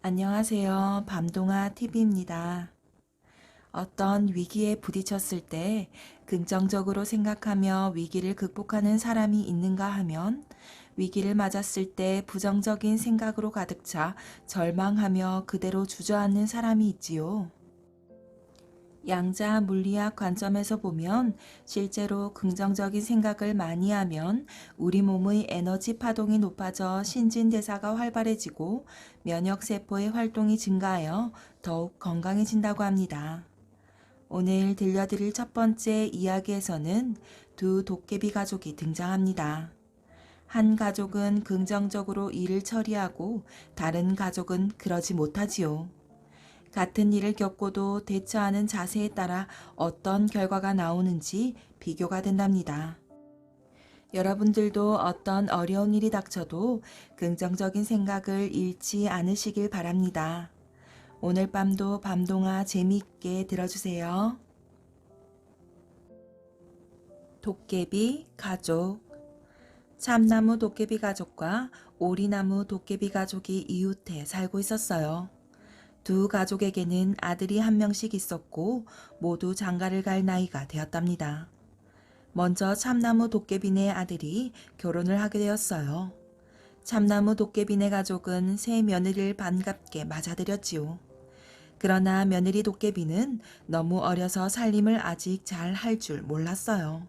안녕하세요. 밤동아 TV입니다. 어떤 위기에 부딪혔을 때 긍정적으로 생각하며 위기를 극복하는 사람이 있는가 하면 위기를 맞았을 때 부정적인 생각으로 가득 차 절망하며 그대로 주저앉는 사람이 있지요. 양자 물리학 관점에서 보면 실제로 긍정적인 생각을 많이 하면 우리 몸의 에너지 파동이 높아져 신진대사가 활발해지고 면역세포의 활동이 증가하여 더욱 건강해진다고 합니다. 오늘 들려드릴 첫 번째 이야기에서는 두 도깨비 가족이 등장합니다. 한 가족은 긍정적으로 일을 처리하고 다른 가족은 그러지 못하지요. 같은 일을 겪고도 대처하는 자세에 따라 어떤 결과가 나오는지 비교가 된답니다. 여러분들도 어떤 어려운 일이 닥쳐도 긍정적인 생각을 잃지 않으시길 바랍니다. 오늘 밤도 밤동화 재미있게 들어주세요. 도깨비 가족. 참나무 도깨비 가족과 오리나무 도깨비 가족이 이웃해 살고 있었어요. 두 가족에게는 아들이 한 명씩 있었고 모두 장가를 갈 나이가 되었답니다. 먼저 참나무 도깨비네 아들이 결혼을 하게 되었어요. 참나무 도깨비네 가족은 새 며느리를 반갑게 맞아들였지요. 그러나 며느리 도깨비는 너무 어려서 살림을 아직 잘 할 줄 몰랐어요.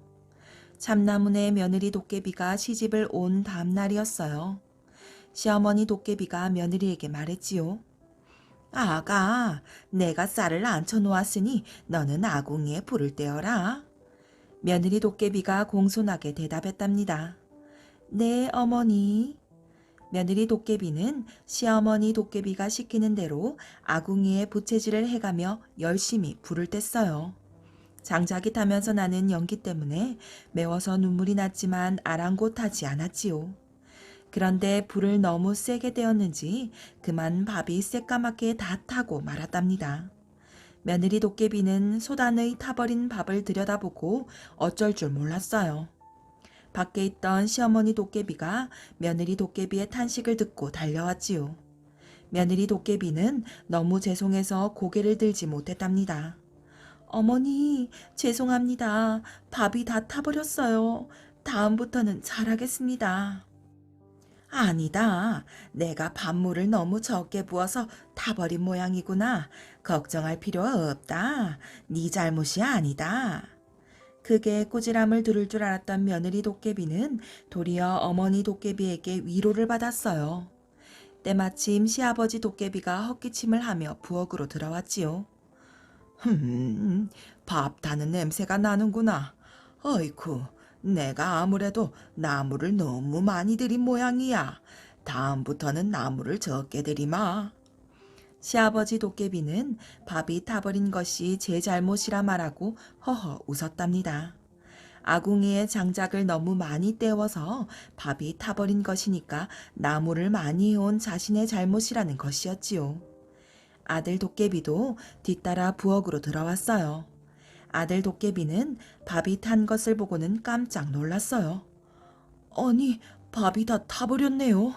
참나무네 며느리 도깨비가 시집을 온 다음 날이었어요. 시어머니 도깨비가 며느리에게 말했지요. 아가, 내가 쌀을 안쳐 놓았으니 너는 아궁이에 불을 떼어라. 며느리 도깨비가 공손하게 대답했답니다. 네, 어머니. 며느리 도깨비는 시어머니 도깨비가 시키는 대로 아궁이에 부채질을 해가며 열심히 불을 뗐어요. 장작이 타면서 나는 연기 때문에 매워서 눈물이 났지만 아랑곳하지 않았지요. 그런데 불을 너무 세게 떼었는지 그만 밥이 새까맣게 다 타고 말았답니다. 며느리 도깨비는 소단의 타버린 밥을 들여다보고 어쩔 줄 몰랐어요. 밖에 있던 시어머니 도깨비가 며느리 도깨비의 탄식을 듣고 달려왔지요. 며느리 도깨비는 너무 죄송해서 고개를 들지 못했답니다. 어머니, 죄송합니다. 밥이 다 타버렸어요. 다음부터는 잘하겠습니다. 아니다. 내가 밥물을 너무 적게 부어서 타버린 모양이구나. 걱정할 필요 없다. 네 잘못이 아니다. 그게 꾸지람을 들을 줄 알았던 며느리 도깨비는 도리어 어머니 도깨비에게 위로를 받았어요. 때마침 시아버지 도깨비가 헛기침을 하며 부엌으로 들어왔지요. 밥 타는 냄새가 나는구나. 어이쿠, 내가 아무래도 나무를 너무 많이 들인 모양이야. 다음부터는 나무를 적게 들이마. 시아버지 도깨비는 밥이 타버린 것이 제 잘못이라 말하고 허허 웃었답니다. 아궁이에 장작을 너무 많이 떼워서 밥이 타버린 것이니까 나무를 많이 해온 자신의 잘못이라는 것이었지요. 아들 도깨비도 뒤따라 부엌으로 들어왔어요. 아들 도깨비는 밥이 탄 것을 보고는 깜짝 놀랐어요. 아니, 밥이 다 타버렸네요.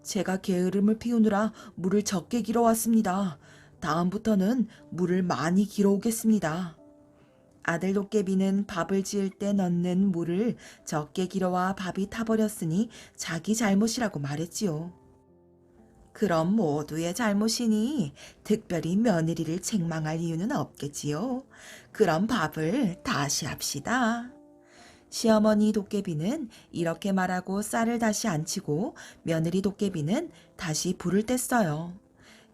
제가 게으름을 피우느라 물을 적게 길어왔습니다. 다음부터는 물을 많이 길어오겠습니다. 아들 도깨비는 밥을 지을 때 넣는 물을 적게 길어와 밥이 타버렸으니 자기 잘못이라고 말했지요. 그럼 모두의 잘못이니 특별히 며느리를 책망할 이유는 없겠지요. 그럼 밥을 다시 합시다. 시어머니 도깨비는 이렇게 말하고 쌀을 다시 안치고 며느리 도깨비는 다시 불을 뗐어요.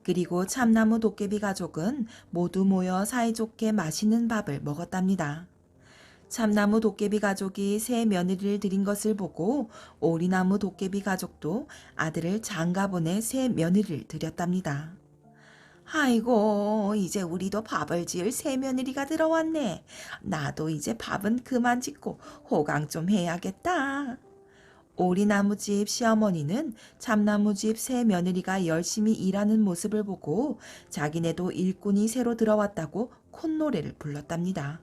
그리고 참나무 도깨비 가족은 모두 모여 사이좋게 맛있는 밥을 먹었답니다. 참나무 도깨비 가족이 새 며느리를 들인 것을 보고 오리나무 도깨비 가족도 아들을 장가보내 새 며느리를 들였답니다. 아이고, 이제 우리도 밥을 지을 새 며느리가 들어왔네. 나도 이제 밥은 그만 짓고 호강 좀 해야겠다. 오리나무집 시어머니는 참나무집 새 며느리가 열심히 일하는 모습을 보고 자기네도 일꾼이 새로 들어왔다고 콧노래를 불렀답니다.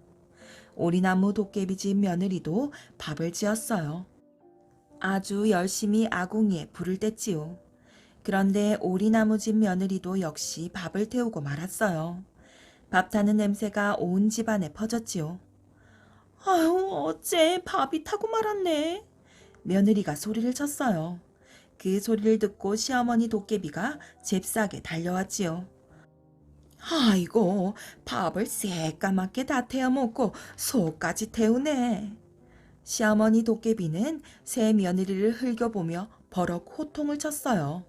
오리나무 도깨비집 며느리도 밥을 지었어요. 아주 열심히 아궁이에 불을 뗐지요. 그런데 오리나무집 며느리도 역시 밥을 태우고 말았어요. 밥 타는 냄새가 온 집안에 퍼졌지요. 아유, 어째 밥이 타고 말았네. 며느리가 소리를 쳤어요. 그 소리를 듣고 시어머니 도깨비가 잽싸게 달려왔지요. 아이고, 밥을 새까맣게 다 태워 먹고 속까지 태우네. 시어머니 도깨비는 새 며느리를 흘겨보며 버럭 호통을 쳤어요.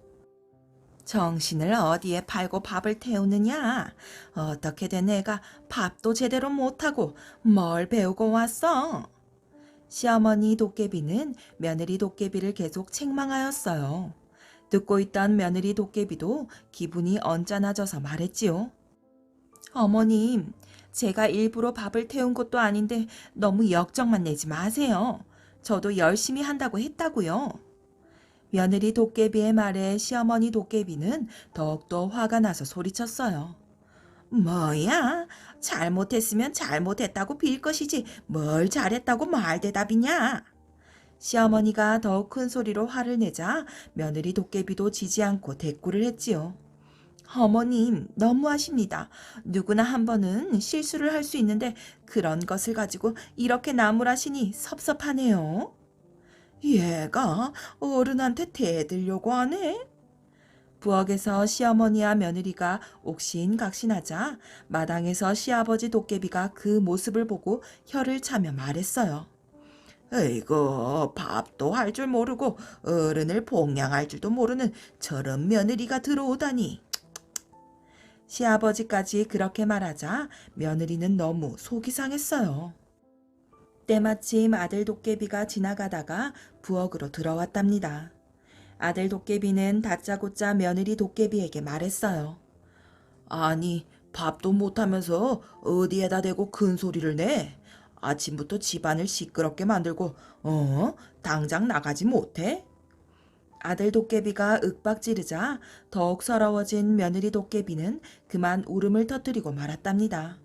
정신을 어디에 팔고 밥을 태우느냐? 어떻게 된 애가 밥도 제대로 못하고 뭘 배우고 왔어? 시어머니 도깨비는 며느리 도깨비를 계속 책망하였어요. 듣고 있던 며느리 도깨비도 기분이 언짢아져서 말했지요. 어머님, 제가 일부러 밥을 태운 것도 아닌데 너무 역정만 내지 마세요. 저도 열심히 한다고 했다고요. 며느리 도깨비의 말에 시어머니 도깨비는 더욱더 화가 나서 소리쳤어요. 뭐야? 잘못했으면 잘못했다고 빌 것이지 뭘 잘했다고 말대답이냐? 시어머니가 더욱 큰 소리로 화를 내자 며느리 도깨비도 지지 않고 대꾸를 했지요. 어머님, 너무하십니다. 누구나 한 번은 실수를 할 수 있는데 그런 것을 가지고 이렇게 나무라시니 섭섭하네요. 얘가 어른한테 대들려고 하네? 부엌에서 시어머니와 며느리가 옥신각신하자 마당에서 시아버지 도깨비가 그 모습을 보고 혀를 차며 말했어요. 에이구, 밥도 할 줄 모르고 어른을 봉양할 줄도 모르는 저런 며느리가 들어오다니. 시아버지까지 그렇게 말하자 며느리는 너무 속이 상했어요. 때마침 아들 도깨비가 지나가다가 부엌으로 들어왔답니다. 아들 도깨비는 다짜고짜 며느리 도깨비에게 말했어요. 아니, 밥도 못하면서 어디에다 대고 큰 소리를 내? 아침부터 집안을 시끄럽게 만들고, 당장 나가지 못해? 아들 도깨비가 윽박지르자 더욱 서러워진 며느리 도깨비는 그만 울음을 터뜨리고 말았답니다.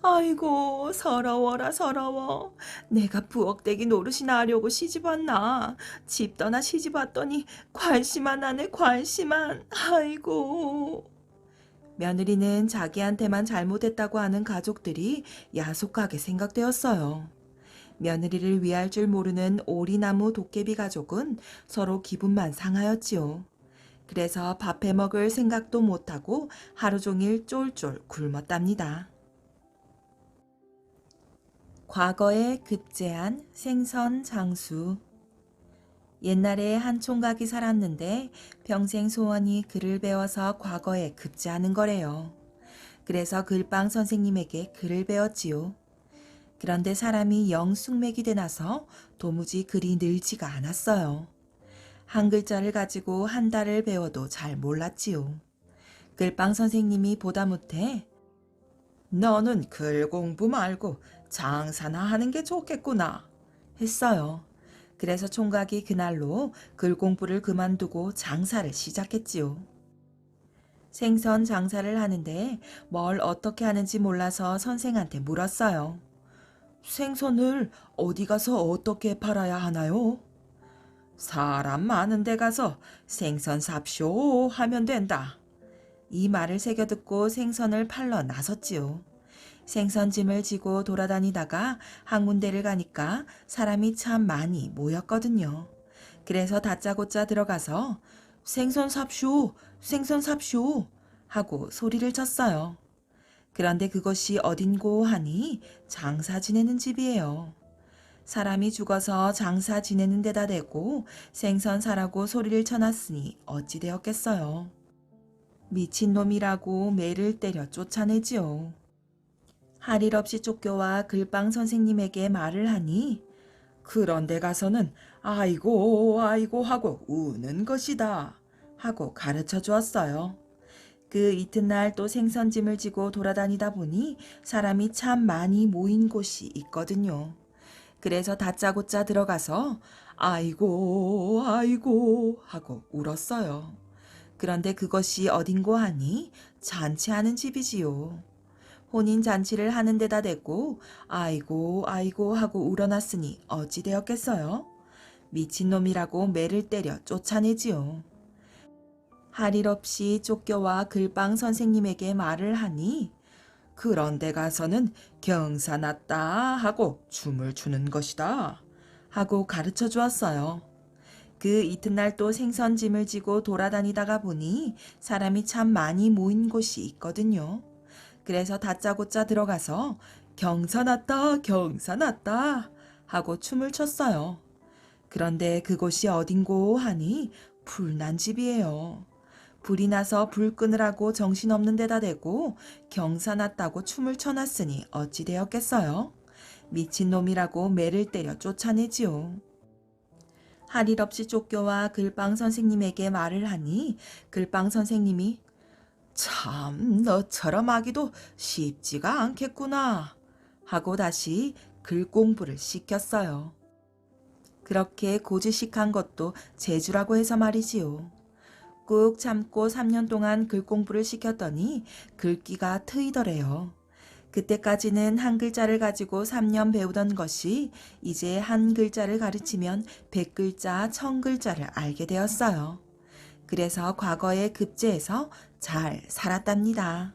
아이고, 서러워라 서러워. 내가 부엌대기 노릇이나 하려고 시집왔나. 집 떠나 시집왔더니 관심만 하네 관심만. 아이고. 며느리는 자기한테만 잘못했다고 하는 가족들이 야속하게 생각되었어요. 며느리를 위할 줄 모르는 오리나무 도깨비 가족은 서로 기분만 상하였지요. 그래서 밥해 먹을 생각도 못하고 하루 종일 쫄쫄 굶었답니다. 과거에 급제한 생선 장수. 옛날에 한 총각이 살았는데 평생 소원이 글을 배워서 과거에 급제하는 거래요. 그래서 글빵 선생님에게 글을 배웠지요. 그런데 사람이 영 숙맥이 되나서 도무지 글이 늘지가 않았어요. 한 글자를 가지고 한 달을 배워도 잘 몰랐지요. 글빵 선생님이 보다 못해 너는 글 공부 말고 장사나 하는 게 좋겠구나 했어요. 그래서 총각이 그날로 글 공부를 그만두고 장사를 시작했지요. 생선 장사를 하는데 뭘 어떻게 하는지 몰라서 선생한테 물었어요. 생선을 어디 가서 어떻게 팔아야 하나요? 사람 많은 데 가서 생선 삽쇼 하면 된다. 이 말을 새겨듣고 생선을 팔러 나섰지요. 생선짐을 지고 돌아다니다가 한 군데를 가니까 사람이 참 많이 모였거든요. 그래서 다짜고짜 들어가서 생선 삽쇼, 생선 삽쇼 하고 소리를 쳤어요. 그런데 그것이 어딘고 하니 장사 지내는 집이에요. 사람이 죽어서 장사 지내는 데다 대고 생선 사라고 소리를 쳐놨으니 어찌 되었겠어요. 미친놈이라고 매를 때려 쫓아내지요. 할 일 없이 쫓겨와 글빵 선생님에게 말을 하니 그런 데 가서는 아이고 아이고 하고 우는 것이다 하고 가르쳐 주었어요. 그 이튿날 또 생선짐을 지고 돌아다니다 보니 사람이 참 많이 모인 곳이 있거든요. 그래서 다짜고짜 들어가서 아이고 아이고 하고 울었어요. 그런데 그것이 어딘고 하니 잔치하는 집이지요. 혼인 잔치를 하는 데다 대고 아이고 아이고 하고 울어놨으니 어찌 되었겠어요? 미친놈이라고 매를 때려 쫓아내지요. 할 일 없이 쫓겨와 글방 선생님에게 말을 하니 그런 데 가서는 경사났다 하고 춤을 추는 것이다 하고 가르쳐 주었어요. 그 이튿날 또 생선짐을 지고 돌아다니다가 보니 사람이 참 많이 모인 곳이 있거든요. 그래서 다짜고짜 들어가서 경사났다 경사났다 하고 춤을 췄어요. 그런데 그곳이 어딘고 하니 불난 집이에요. 불이 나서 불 끄느라고 정신없는 데다 대고 경사났다고 춤을 춰놨으니 어찌 되었겠어요? 미친놈이라고 매를 때려 쫓아내지요. 할 일 없이 쫓겨와 글방 선생님에게 말을 하니 글방 선생님이 참 너처럼 하기도 쉽지가 않겠구나 하고 다시 글 공부를 시켰어요. 그렇게 고지식한 것도 재주라고 해서 말이지요. 꾹 참고 3년 동안 글 공부를 시켰더니 글귀가 트이더래요. 그때까지는 한 글자를 가지고 3년 배우던 것이 이제 한 글자를 가르치면 100글자, 1000글자를 알게 되었어요. 그래서 과거에 급제해서 잘 살았답니다.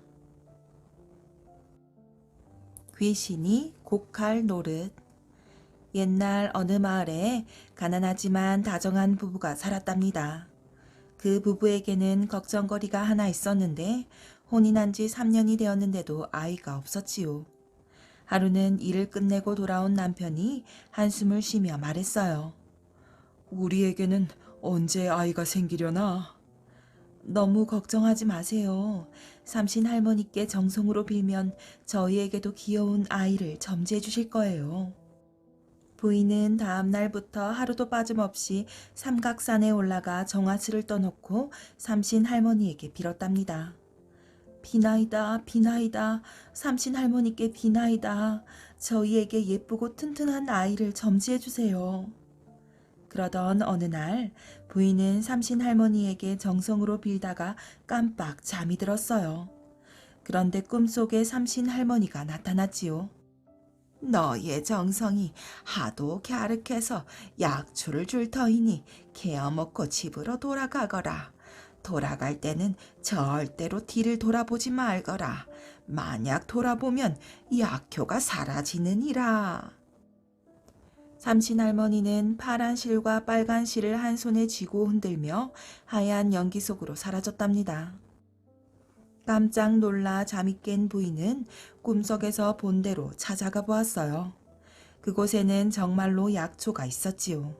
귀신이 곡할 노릇. 옛날 어느 마을에 가난하지만 다정한 부부가 살았답니다. 그 부부에게는 걱정거리가 하나 있었는데 혼인한 지 3년이 되었는데도 아이가 없었지요. 하루는 일을 끝내고 돌아온 남편이 한숨을 쉬며 말했어요. 우리에게는 언제 아이가 생기려나? 너무 걱정하지 마세요. 삼신 할머니께 정성으로 빌면 저희에게도 귀여운 아이를 점지해 주실 거예요. 부인은 다음 날부터 하루도 빠짐없이 삼각산에 올라가 정화스를 떠놓고 삼신 할머니에게 빌었답니다. 비나이다, 비나이다, 삼신 할머니께 비나이다. 저희에게 예쁘고 튼튼한 아이를 점지해 주세요. 그러던 어느 날 부인은 삼신 할머니에게 정성으로 빌다가 깜빡 잠이 들었어요. 그런데 꿈속에 삼신 할머니가 나타났지요. 너의 정성이 하도 갸륵해서 약초를 줄 터이니 케어먹고 집으로 돌아가거라. 돌아갈 때는 절대로 뒤를 돌아보지 말거라. 만약 돌아보면 약효가 사라지느니라. 삼신 할머니는 파란 실과 빨간 실을 한 손에 쥐고 흔들며 하얀 연기 속으로 사라졌답니다. 깜짝 놀라 잠이 깬 부인은 꿈속에서 본대로 찾아가 보았어요. 그곳에는 정말로 약초가 있었지요.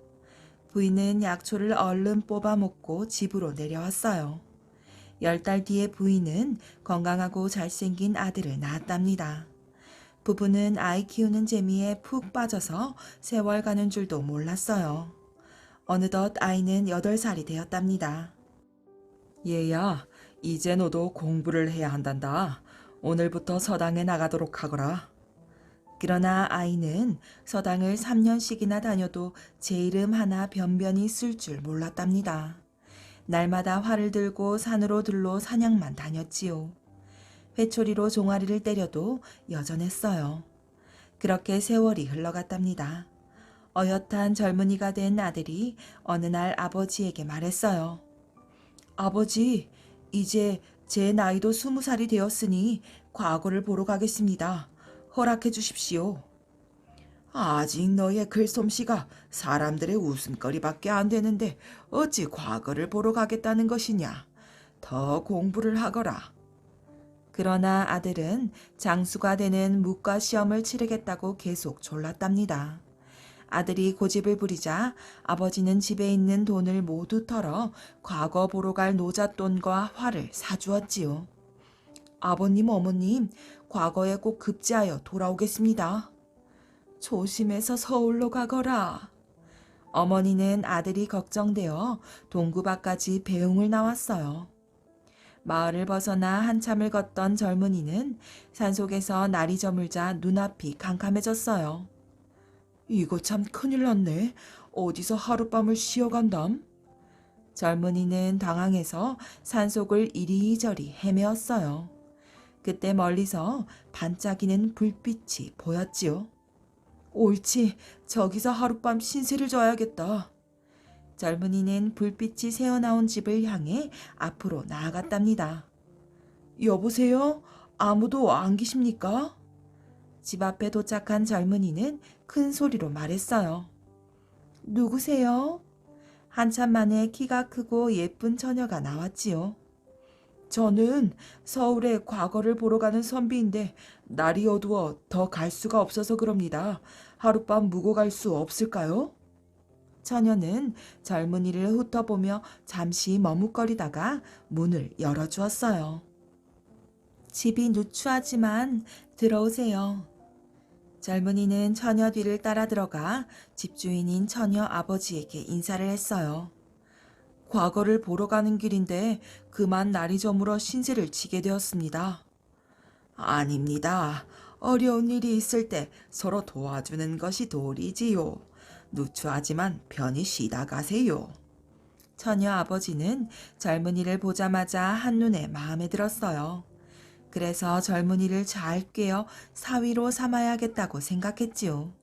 부인은 약초를 얼른 뽑아 먹고 집으로 내려왔어요. 10달 뒤에 부인은 건강하고 잘생긴 아들을 낳았답니다. 부부는 아이 키우는 재미에 푹 빠져서 세월 가는 줄도 몰랐어요. 어느덧 아이는 8살이 되었답니다. 얘야, 이제 너도 공부를 해야 한단다. 오늘부터 서당에 나가도록 하거라. 그러나 아이는 서당을 3년씩이나 다녀도 제 이름 하나 변변히 쓸 줄 몰랐답니다. 날마다 활을 들고 산으로 들러 사냥만 다녔지요. 회초리로 종아리를 때려도 여전했어요. 그렇게 세월이 흘러갔답니다. 어엿한 젊은이가 된 아들이 어느 날 아버지에게 말했어요. 아버지, 이제 제 나이도 20살이 되었으니 과거를 보러 가겠습니다. 허락해 주십시오. 아직 너의 글솜씨가 사람들의 웃음거리밖에 안 되는데 어찌 과거를 보러 가겠다는 것이냐. 더 공부를 하거라. 그러나 아들은 장수가 되는 무과 시험을 치르겠다고 계속 졸랐답니다. 아들이 고집을 부리자 아버지는 집에 있는 돈을 모두 털어 과거 보러 갈 노잣돈과 활을 사주었지요. 아버님, 어머님, 과거에 꼭 급제하여 돌아오겠습니다. 조심해서 서울로 가거라. 어머니는 아들이 걱정되어 동구 밖까지 배웅을 나왔어요. 마을을 벗어나 한참을 걷던 젊은이는 산속에서 날이 저물자 눈앞이 캄캄해졌어요. 이거 참 큰일 났네. 어디서 하룻밤을 쉬어간담? 젊은이는 당황해서 산속을 이리저리 헤매었어요. 그때 멀리서 반짝이는 불빛이 보였지요. 옳지, 저기서 하룻밤 신세를 져야겠다. 젊은이는 불빛이 새어나온 집을 향해 앞으로 나아갔답니다. 여보세요? 아무도 안 계십니까? 집 앞에 도착한 젊은이는 큰 소리로 말했어요. 누구세요? 한참 만에 키가 크고 예쁜 처녀가 나왔지요. 저는 서울에 과거를 보러 가는 선비인데 날이 어두워 더 갈 수가 없어서 그럽니다. 하룻밤 묵어 갈 수 없을까요? 처녀는 젊은이를 훑어보며 잠시 머뭇거리다가 문을 열어주었어요. 집이 누추하지만 들어오세요. 젊은이는 처녀 뒤를 따라 들어가 집주인인 처녀 아버지에게 인사를 했어요. 과거를 보러 가는 길인데 그만 날이 저물어 신세를 지게 되었습니다. 아닙니다. 어려운 일이 있을 때 서로 도와주는 것이 도리지요. 누추하지만 편히 쉬다 가세요. 처녀 아버지는 젊은이를 보자마자 한눈에 마음에 들었어요. 그래서 젊은이를 잘 꿰어 사위로 삼아야겠다고 생각했지요.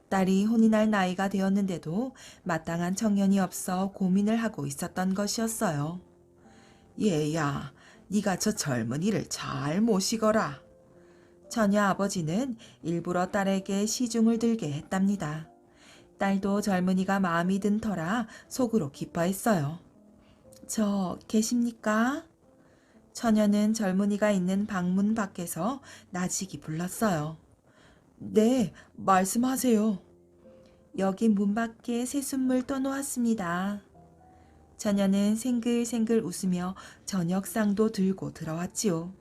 딸이 혼인할 나이가 되었는데도 마땅한 청년이 없어 고민을 하고 있었던 것이었어요. 얘야, 네가 저 젊은이를 잘 모시거라. 처녀 아버지는 일부러 딸에게 시중을 들게 했답니다. 딸도 젊은이가 마음이 든 터라 속으로 기뻐했어요. 저 계십니까? 처녀는 젊은이가 있는 방문 밖에서 나직이 불렀어요. 네, 말씀하세요. 여기 문 밖에 새순물 떠놓았습니다. 처녀는 생글생글 웃으며 저녁상도 들고 들어왔지요.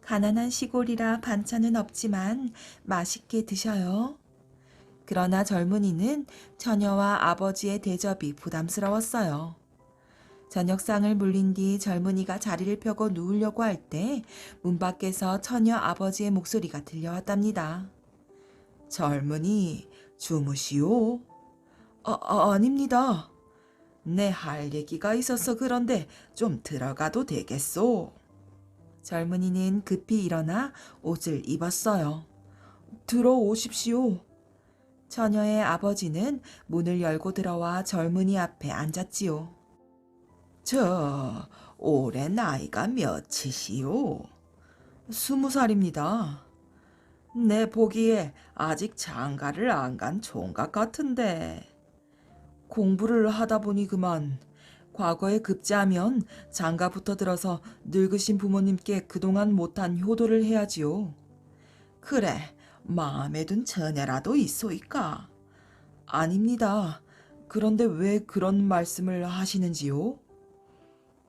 가난한 시골이라 반찬은 없지만 맛있게 드셔요. 그러나 젊은이는 처녀와 아버지의 대접이 부담스러웠어요. 저녁상을 물린 뒤 젊은이가 자리를 펴고 누우려고 할 때 문 밖에서 처녀 아버지의 목소리가 들려왔답니다. 젊은이, 주무시오? 아닙니다. 내 할 얘기가 있어서 그런데 좀 들어가도 되겠소? 젊은이는 급히 일어나 옷을 입었어요. 들어오십시오. 처녀의 아버지는 문을 열고 들어와 젊은이 앞에 앉았지요. 올해 나이가 몇이시오? 20살입니다. 내 보기에 아직 장가를 안 간 총각 같은데. 공부를 하다 보니 그만. 과거에 급제하면 장가부터 들어서 늙으신 부모님께 그동안 못한 효도를 해야지요. 그래, 마음에 든 처녀라도 있소이까? 아닙니다. 그런데 왜 그런 말씀을 하시는지요?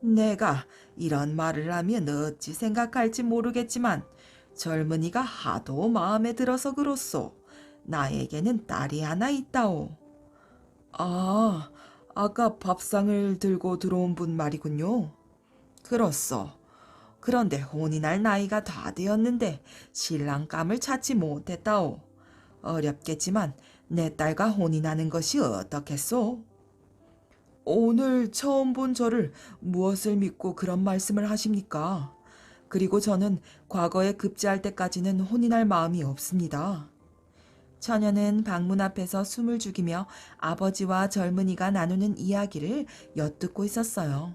내가 이런 말을 하면 어찌 생각할지 모르겠지만 젊은이가 하도 마음에 들어서 그렇소. 나에게는 딸이 하나 있다오. 아, 아까 밥상을 들고 들어온 분 말이군요. 그렇소. 그런데 혼인할 나이가 다 되었는데 신랑감을 찾지 못했다오. 어렵겠지만 내 딸과 혼인하는 것이 어떻겠소? 오늘 처음 본 저를 무엇을 믿고 그런 말씀을 하십니까? 그리고 저는 과거에 급제할 때까지는 혼인할 마음이 없습니다. 처녀는 방문 앞에서 숨을 죽이며 아버지와 젊은이가 나누는 이야기를 엿듣고 있었어요.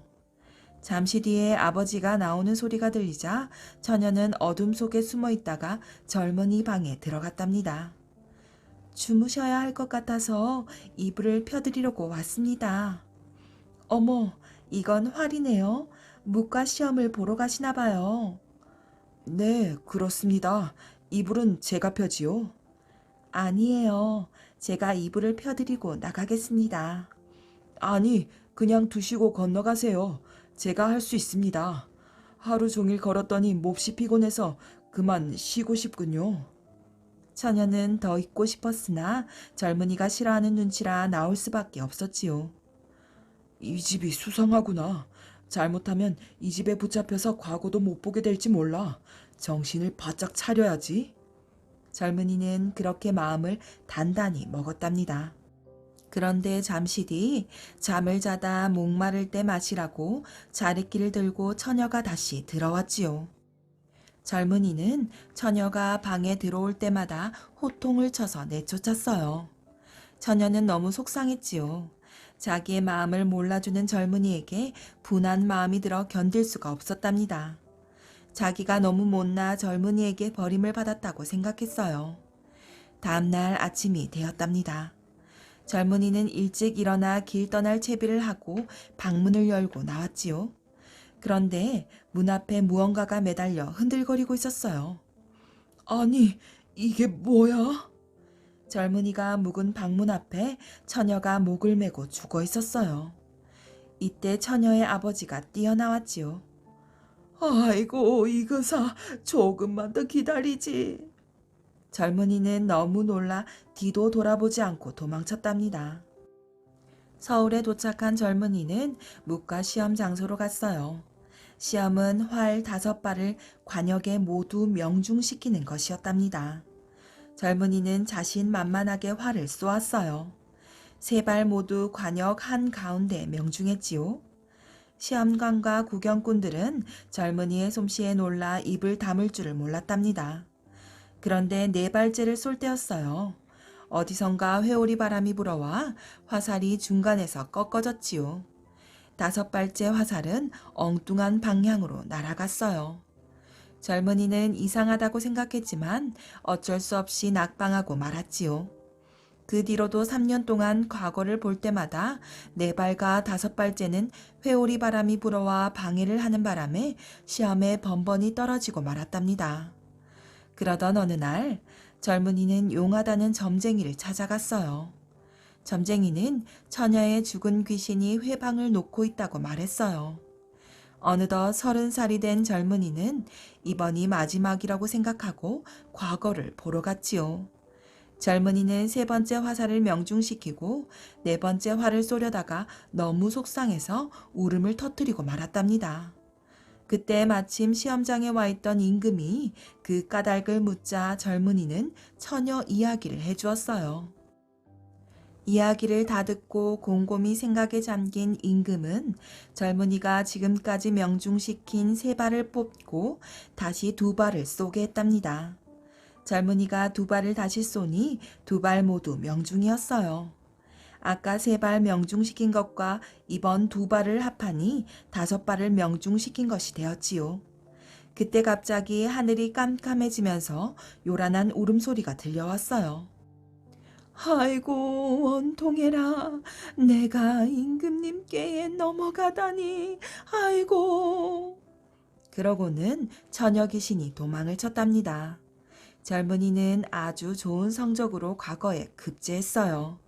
잠시 뒤에 아버지가 나오는 소리가 들리자 처녀는 어둠 속에 숨어 있다가 젊은이 방에 들어갔답니다. 주무셔야 할 것 같아서 이불을 펴드리려고 왔습니다. 어머, 이건 활이네요. 무과 시험을 보러 가시나 봐요. 네, 그렇습니다. 이불은 제가 펴지요. 아니에요. 제가 이불을 펴드리고 나가겠습니다. 아니, 그냥 두시고 건너가세요. 제가 할 수 있습니다. 하루 종일 걸었더니 몹시 피곤해서 그만 쉬고 싶군요. 처녀는 더 있고 싶었으나 젊은이가 싫어하는 눈치라 나올 수밖에 없었지요. 이 집이 수상하구나. 잘못하면 이 집에 붙잡혀서 과거도 못 보게 될지 몰라. 정신을 바짝 차려야지. 젊은이는 그렇게 마음을 단단히 먹었답니다. 그런데 잠시 뒤 잠을 자다 목마를 때 마시라고 자릿기를 들고 처녀가 다시 들어왔지요. 젊은이는 처녀가 방에 들어올 때마다 호통을 쳐서 내쫓았어요. 처녀는 너무 속상했지요. 자기의 마음을 몰라주는 젊은이에게 분한 마음이 들어 견딜 수가 없었답니다. 자기가 너무 못나 젊은이에게 버림을 받았다고 생각했어요. 다음날 아침이 되었답니다. 젊은이는 일찍 일어나 길 떠날 채비를 하고 방문을 열고 나왔지요. 그런데 문 앞에 무언가가 매달려 흔들거리고 있었어요. 아니, 이게 뭐야? 젊은이가 묵은 방문 앞에 처녀가 목을 메고 죽어 있었어요. 이때 처녀의 아버지가 뛰어나왔지요. 아이고, 이거사, 조금만 더 기다리지. 젊은이는 너무 놀라 뒤도 돌아보지 않고 도망쳤답니다. 서울에 도착한 젊은이는 묵과 시험 장소로 갔어요. 시험은 활 5발을 관역에 모두 명중시키는 것이었답니다. 젊은이는 자신만만하게 활을 쏘았어요. 3발 모두 관역 한가운데 명중했지요. 시험관과 구경꾼들은 젊은이의 솜씨에 놀라 입을 다물 줄을 몰랐답니다. 그런데 4발째를 쏠 때였어요. 어디선가 회오리 바람이 불어와 화살이 중간에서 꺾어졌지요. 5발째 화살은 엉뚱한 방향으로 날아갔어요. 젊은이는 이상하다고 생각했지만 어쩔 수 없이 낙방하고 말았지요. 그 뒤로도 3년 동안 과거를 볼 때마다 4발과 5발째는 회오리 바람이 불어와 방해를 하는 바람에 시험에 번번이 떨어지고 말았답니다. 그러던 어느 날 젊은이는 용하다는 점쟁이를 찾아갔어요. 점쟁이는 처녀의 죽은 귀신이 회방을 놓고 있다고 말했어요. 어느덧 30살이 된 젊은이는 이번이 마지막이라고 생각하고 과거를 보러 갔지요. 젊은이는 3번째 화살을 명중시키고 4번째 활을 쏘려다가 너무 속상해서 울음을 터뜨리고 말았답니다. 그때 마침 시험장에 와 있던 임금이 그 까닭을 묻자 젊은이는 처녀 이야기를 해주었어요. 이야기를 다 듣고 곰곰이 생각에 잠긴 임금은 젊은이가 지금까지 명중시킨 3발을 뽑고 다시 2발을 쏘게 했답니다. 젊은이가 2발을 다시 쏘니 2발 모두 명중이었어요. 아까 3발 명중시킨 것과 이번 2발을 합하니 5발을 명중시킨 것이 되었지요. 그때 갑자기 하늘이 깜깜해지면서 요란한 울음소리가 들려왔어요. 아이고, 원통해라. 내가 임금님께에 넘어가다니. 아이고. 그러고는 처녀 귀신이 도망을 쳤답니다. 젊은이는 아주 좋은 성적으로 과거에 급제했어요.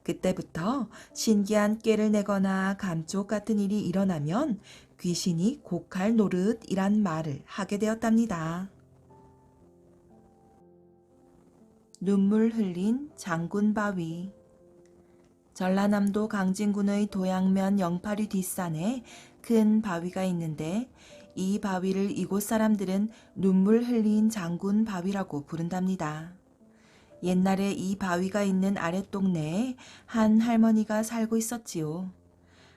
그때부터 신기한 꾀를 내거나 감쪽 같은 일이 일어나면 귀신이 곡할 노릇이란 말을 하게 되었답니다. 눈물 흘린 장군바위. 전라남도 강진군의 도양면 영파리 뒷산에 큰 바위가 있는데 이 바위를 이곳 사람들은 눈물 흘린 장군바위라고 부른답니다. 옛날에 이 바위가 있는 아랫동네에 한 할머니가 살고 있었지요.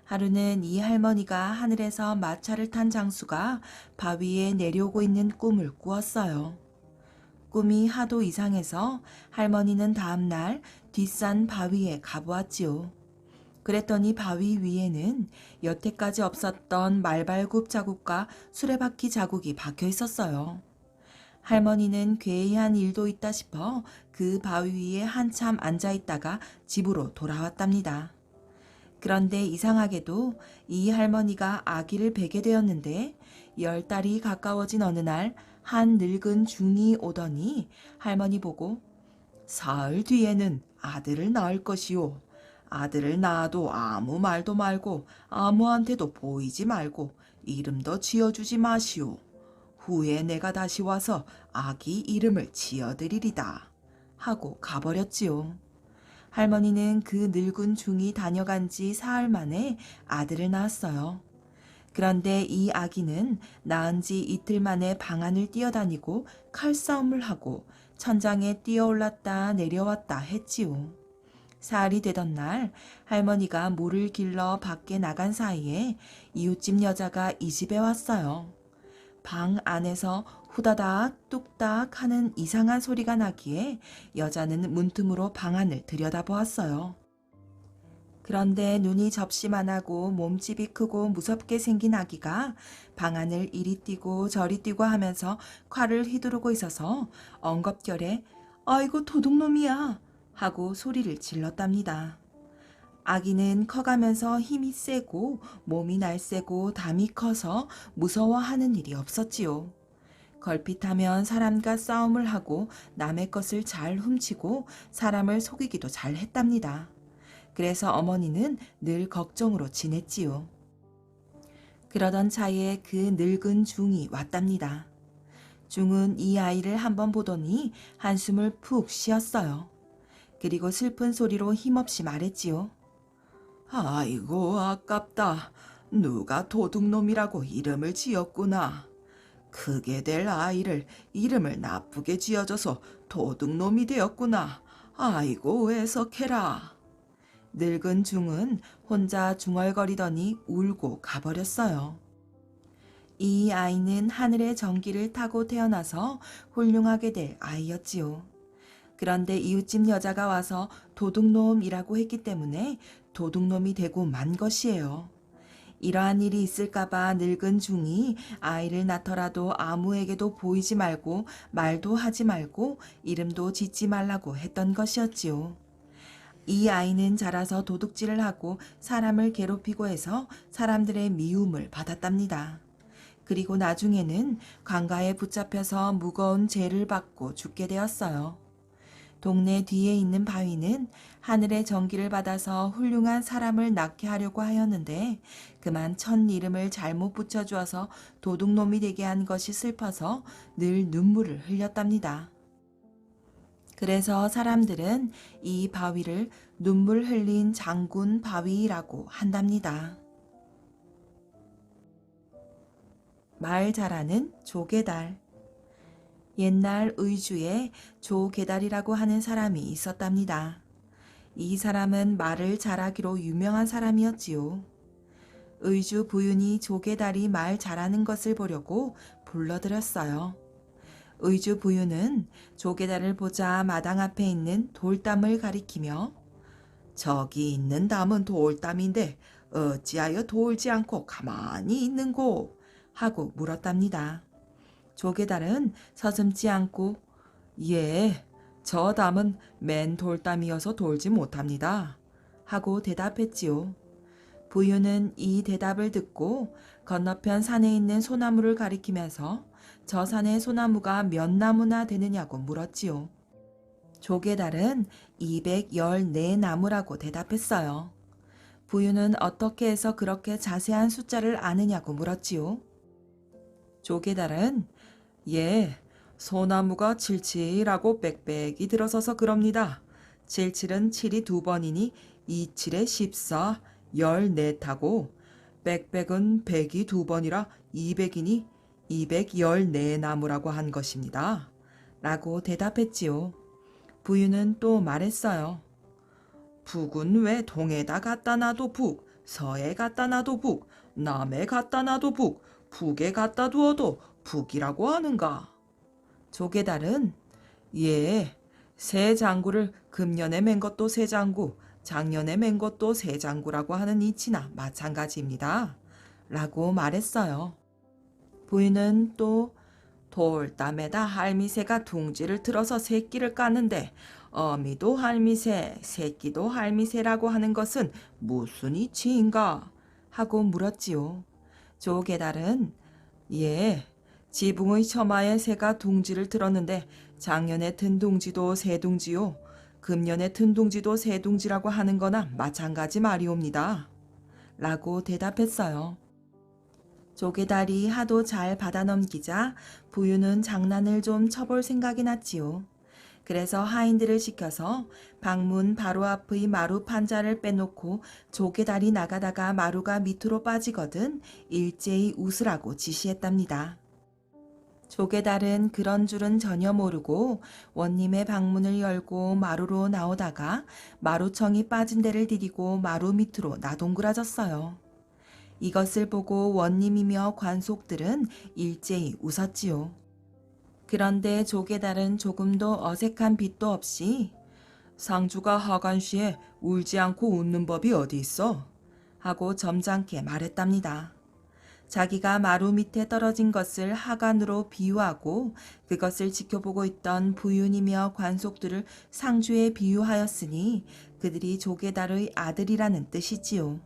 하루는 이 할머니가 하늘에서 마차를 탄 장수가 바위에 내려오고 있는 꿈을 꾸었어요. 꿈이 하도 이상해서 할머니는 다음날 뒷산 바위에 가보았지요. 그랬더니 바위 위에는 여태까지 없었던 말발굽 자국과 수레바퀴 자국이 박혀 있었어요. 할머니는 괴이한 일도 있다 싶어 그 바위 위에 한참 앉아 있다가 집으로 돌아왔답니다. 그런데 이상하게도 이 할머니가 아기를 베게 되었는데 10달이 가까워진 어느 날 한 늙은 중이 오더니 할머니 보고 사흘 뒤에는 아들을 낳을 것이요. 아들을 낳아도 아무 말도 말고 아무한테도 보이지 말고 이름도 지어주지 마시오. 후에 내가 다시 와서 아기 이름을 지어드리리다. 하고 가버렸지요. 할머니는 그 늙은 중이 다녀간 지 사흘 만에 아들을 낳았어요. 그런데 이 아기는 낳은 지 이틀 만에 방 안을 뛰어다니고 칼싸움을 하고 천장에 뛰어올랐다 내려왔다 했지요. 사흘이 되던 날 할머니가 물을 길러 밖에 나간 사이에 이웃집 여자가 이 집에 왔어요. 방 안에서 후다닥 뚝딱 하는 이상한 소리가 나기에 여자는 문틈으로 방 안을 들여다보았어요. 그런데 눈이 접시만하고 몸집이 크고 무섭게 생긴 아기가 방안을 이리 뛰고 저리 뛰고 하면서 칼을 휘두르고 있어서 엉겁결에 아이고 도둑놈이야 하고 소리를 질렀답니다. 아기는 커가면서 힘이 세고 몸이 날쌔고 담이 커서 무서워하는 일이 없었지요. 걸핏하면 사람과 싸움을 하고 남의 것을 잘 훔치고 사람을 속이기도 잘 했답니다. 그래서 어머니는 늘 걱정으로 지냈지요. 그러던 차에 그 늙은 중이 왔답니다. 중은 이 아이를 한번 보더니 한숨을 푹 쉬었어요. 그리고 슬픈 소리로 힘없이 말했지요. 아이고 아깝다. 누가 도둑놈이라고 이름을 지었구나. 크게 될 아이를 이름을 나쁘게 지어줘서 도둑놈이 되었구나. 아이고 애석해라. 늙은 중은 혼자 중얼거리더니 울고 가버렸어요. 이 아이는 하늘의 전기를 타고 태어나서 훌륭하게 될 아이였지요. 그런데 이웃집 여자가 와서 도둑놈이라고 했기 때문에 도둑놈이 되고 만 것이에요. 이러한 일이 있을까봐 늙은 중이 아이를 낳더라도 아무에게도 보이지 말고 말도 하지 말고 이름도 짓지 말라고 했던 것이었지요. 이 아이는 자라서 도둑질을 하고 사람을 괴롭히고 해서 사람들의 미움을 받았답니다. 그리고 나중에는 관가에 붙잡혀서 무거운 죄를 받고 죽게 되었어요. 동네 뒤에 있는 바위는 하늘의 전기를 받아서 훌륭한 사람을 낳게 하려고 하였는데 그만 첫 이름을 잘못 붙여주어서 도둑놈이 되게 한 것이 슬퍼서 늘 눈물을 흘렸답니다. 그래서 사람들은 이 바위를 눈물 흘린 장군 바위라고 한답니다. 말 잘하는 조개달. 옛날 의주에 조개달이라고 하는 사람이 있었답니다. 이 사람은 말을 잘하기로 유명한 사람이었지요. 의주 부윤이 조개달이 말 잘하는 것을 보려고 불러들였어요. 의주 부윤은 조개달을 보자 마당 앞에 있는 돌담을 가리키며 저기 있는 담은 돌담인데 어찌하여 돌지 않고 가만히 있는고 하고 물었답니다. 조개달은 서슴지 않고 예, 저 담은 맨 돌담이어서 돌지 못합니다 하고 대답했지요. 부유는 이 대답을 듣고 건너편 산에 있는 소나무를 가리키면서 저 산의 소나무가 몇 나무나 되느냐고 물었지요. 조개달은 214나무라고 대답했어요. 부유는 어떻게 해서 그렇게 자세한 숫자를 아느냐고 물었지요. 조개달은 예, 소나무가 칠칠하고 빽빽이 들어서서 그럽니다. 칠칠은 7이 2번이니 27에 14, 14타고 빽빽은 100이 2번이라 200이니 214나무라고 한 것입니다. 라고 대답했지요. 부유는 또 말했어요. 북은 왜 동에다 갖다 놔도 북, 서에 갖다 놔도 북, 남에 갖다 놔도 북, 북에 갖다 두어도 북이라고 하는가? 조개달은 예, 새 장구를 금년에 맨 것도 새 장구, 작년에 맨 것도 새 장구라고 하는 이치나 마찬가지입니다. 라고 말했어요. 부인은 또 돌담에다 할미새가 둥지를 틀어서 새끼를 까는데 어미도 할미새, 새끼도 할미새라고 하는 것은 무슨 이치인가? 하고 물었지요. 조개달은 예, 지붕의 처마에 새가 둥지를 틀었는데 작년에 튼 둥지도 새 둥지요. 금년에 튼 둥지도 새 둥지라고 하는 거나 마찬가지 말이옵니다. 라고 대답했어요. 조개달이 하도 잘 받아넘기자 부유는 장난을 좀 쳐볼 생각이 났지요. 그래서 하인들을 시켜서 방문 바로 앞의 마루 판자를 빼놓고 조개달이 나가다가 마루가 밑으로 빠지거든 일제히 웃으라고 지시했답니다. 조개달은 그런 줄은 전혀 모르고 원님의 방문을 열고 마루로 나오다가 마루청이 빠진 데를 디디고 마루 밑으로 나동그라졌어요. 이것을 보고 원님이며 관속들은 일제히 웃었지요. 그런데 조개달은 조금도 어색한 빛도 없이 상주가 하관시에 울지 않고 웃는 법이 어디 있어? 하고 점잖게 말했답니다. 자기가 마루 밑에 떨어진 것을 하관으로 비유하고 그것을 지켜보고 있던 부윤이며 관속들을 상주에 비유하였으니 그들이 조계달의 아들이라는 뜻이지요.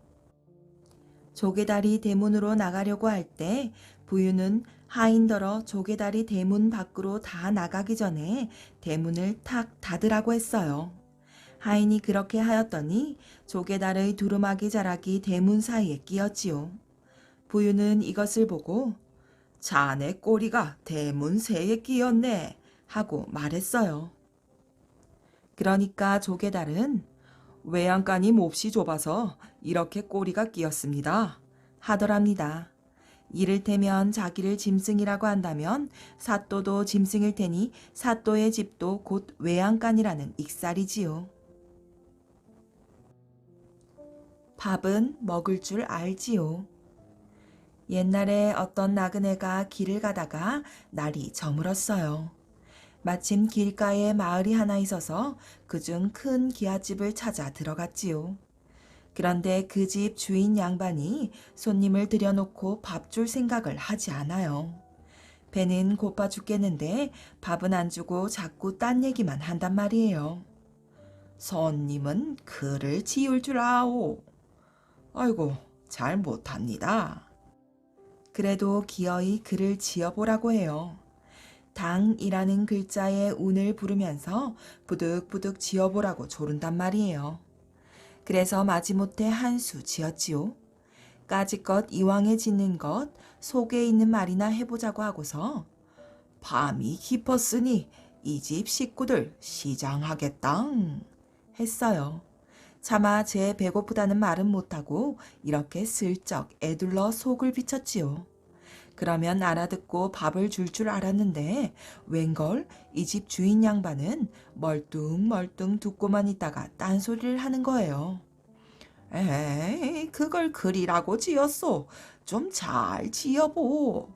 조계달이 대문으로 나가려고 할 때 부윤은 하인더러 조계달이 대문 밖으로 다 나가기 전에 대문을 탁 닫으라고 했어요. 하인이 그렇게 하였더니 조계달의 두루마기 자락이 대문 사이에 끼었지요. 부유는 이것을 보고 자네 꼬리가 대문 새에 끼었네 하고 말했어요. 그러니까 조계달은 외양간이 몹시 좁아서 이렇게 꼬리가 끼었습니다 하더랍니다. 이를테면 자기를 짐승이라고 한다면 사또도 짐승일 테니 사또의 집도 곧 외양간이라는 익살이지요. 밥은 먹을 줄 알지요. 옛날에 어떤 나그네가 길을 가다가 날이 저물었어요. 마침 길가에 마을이 하나 있어서 그중 큰 기아집을 찾아 들어갔지요. 그런데 그 집 주인 양반이 손님을 들여놓고 밥 줄 생각을 하지 않아요. 배는 고파 죽겠는데 밥은 안 주고 자꾸 딴 얘기만 한단 말이에요. 손님은 글을 지을 줄 아오. 아이고, 잘 못합니다. 그래도 기어이 글을 지어보라고 해요. 당이라는 글자의 운을 부르면서 부득부득 지어보라고 조른단 말이에요. 그래서 마지못해 한 수 지었지요. 까짓것 이왕에 짓는 것 속에 있는 말이나 해보자고 하고서 밤이 깊었으니 이 집 식구들 시장하겠당 했어요. 차마 제 배고프다는 말은 못하고 이렇게 슬쩍 애둘러 속을 비쳤지요. 그러면 알아듣고 밥을 줄 알았는데 웬걸 이 집 주인 양반은 멀뚱멀뚱 듣고만 있다가 딴소리를 하는 거예요. 에이, 그걸 글이라고 지었소. 좀 잘 지어보.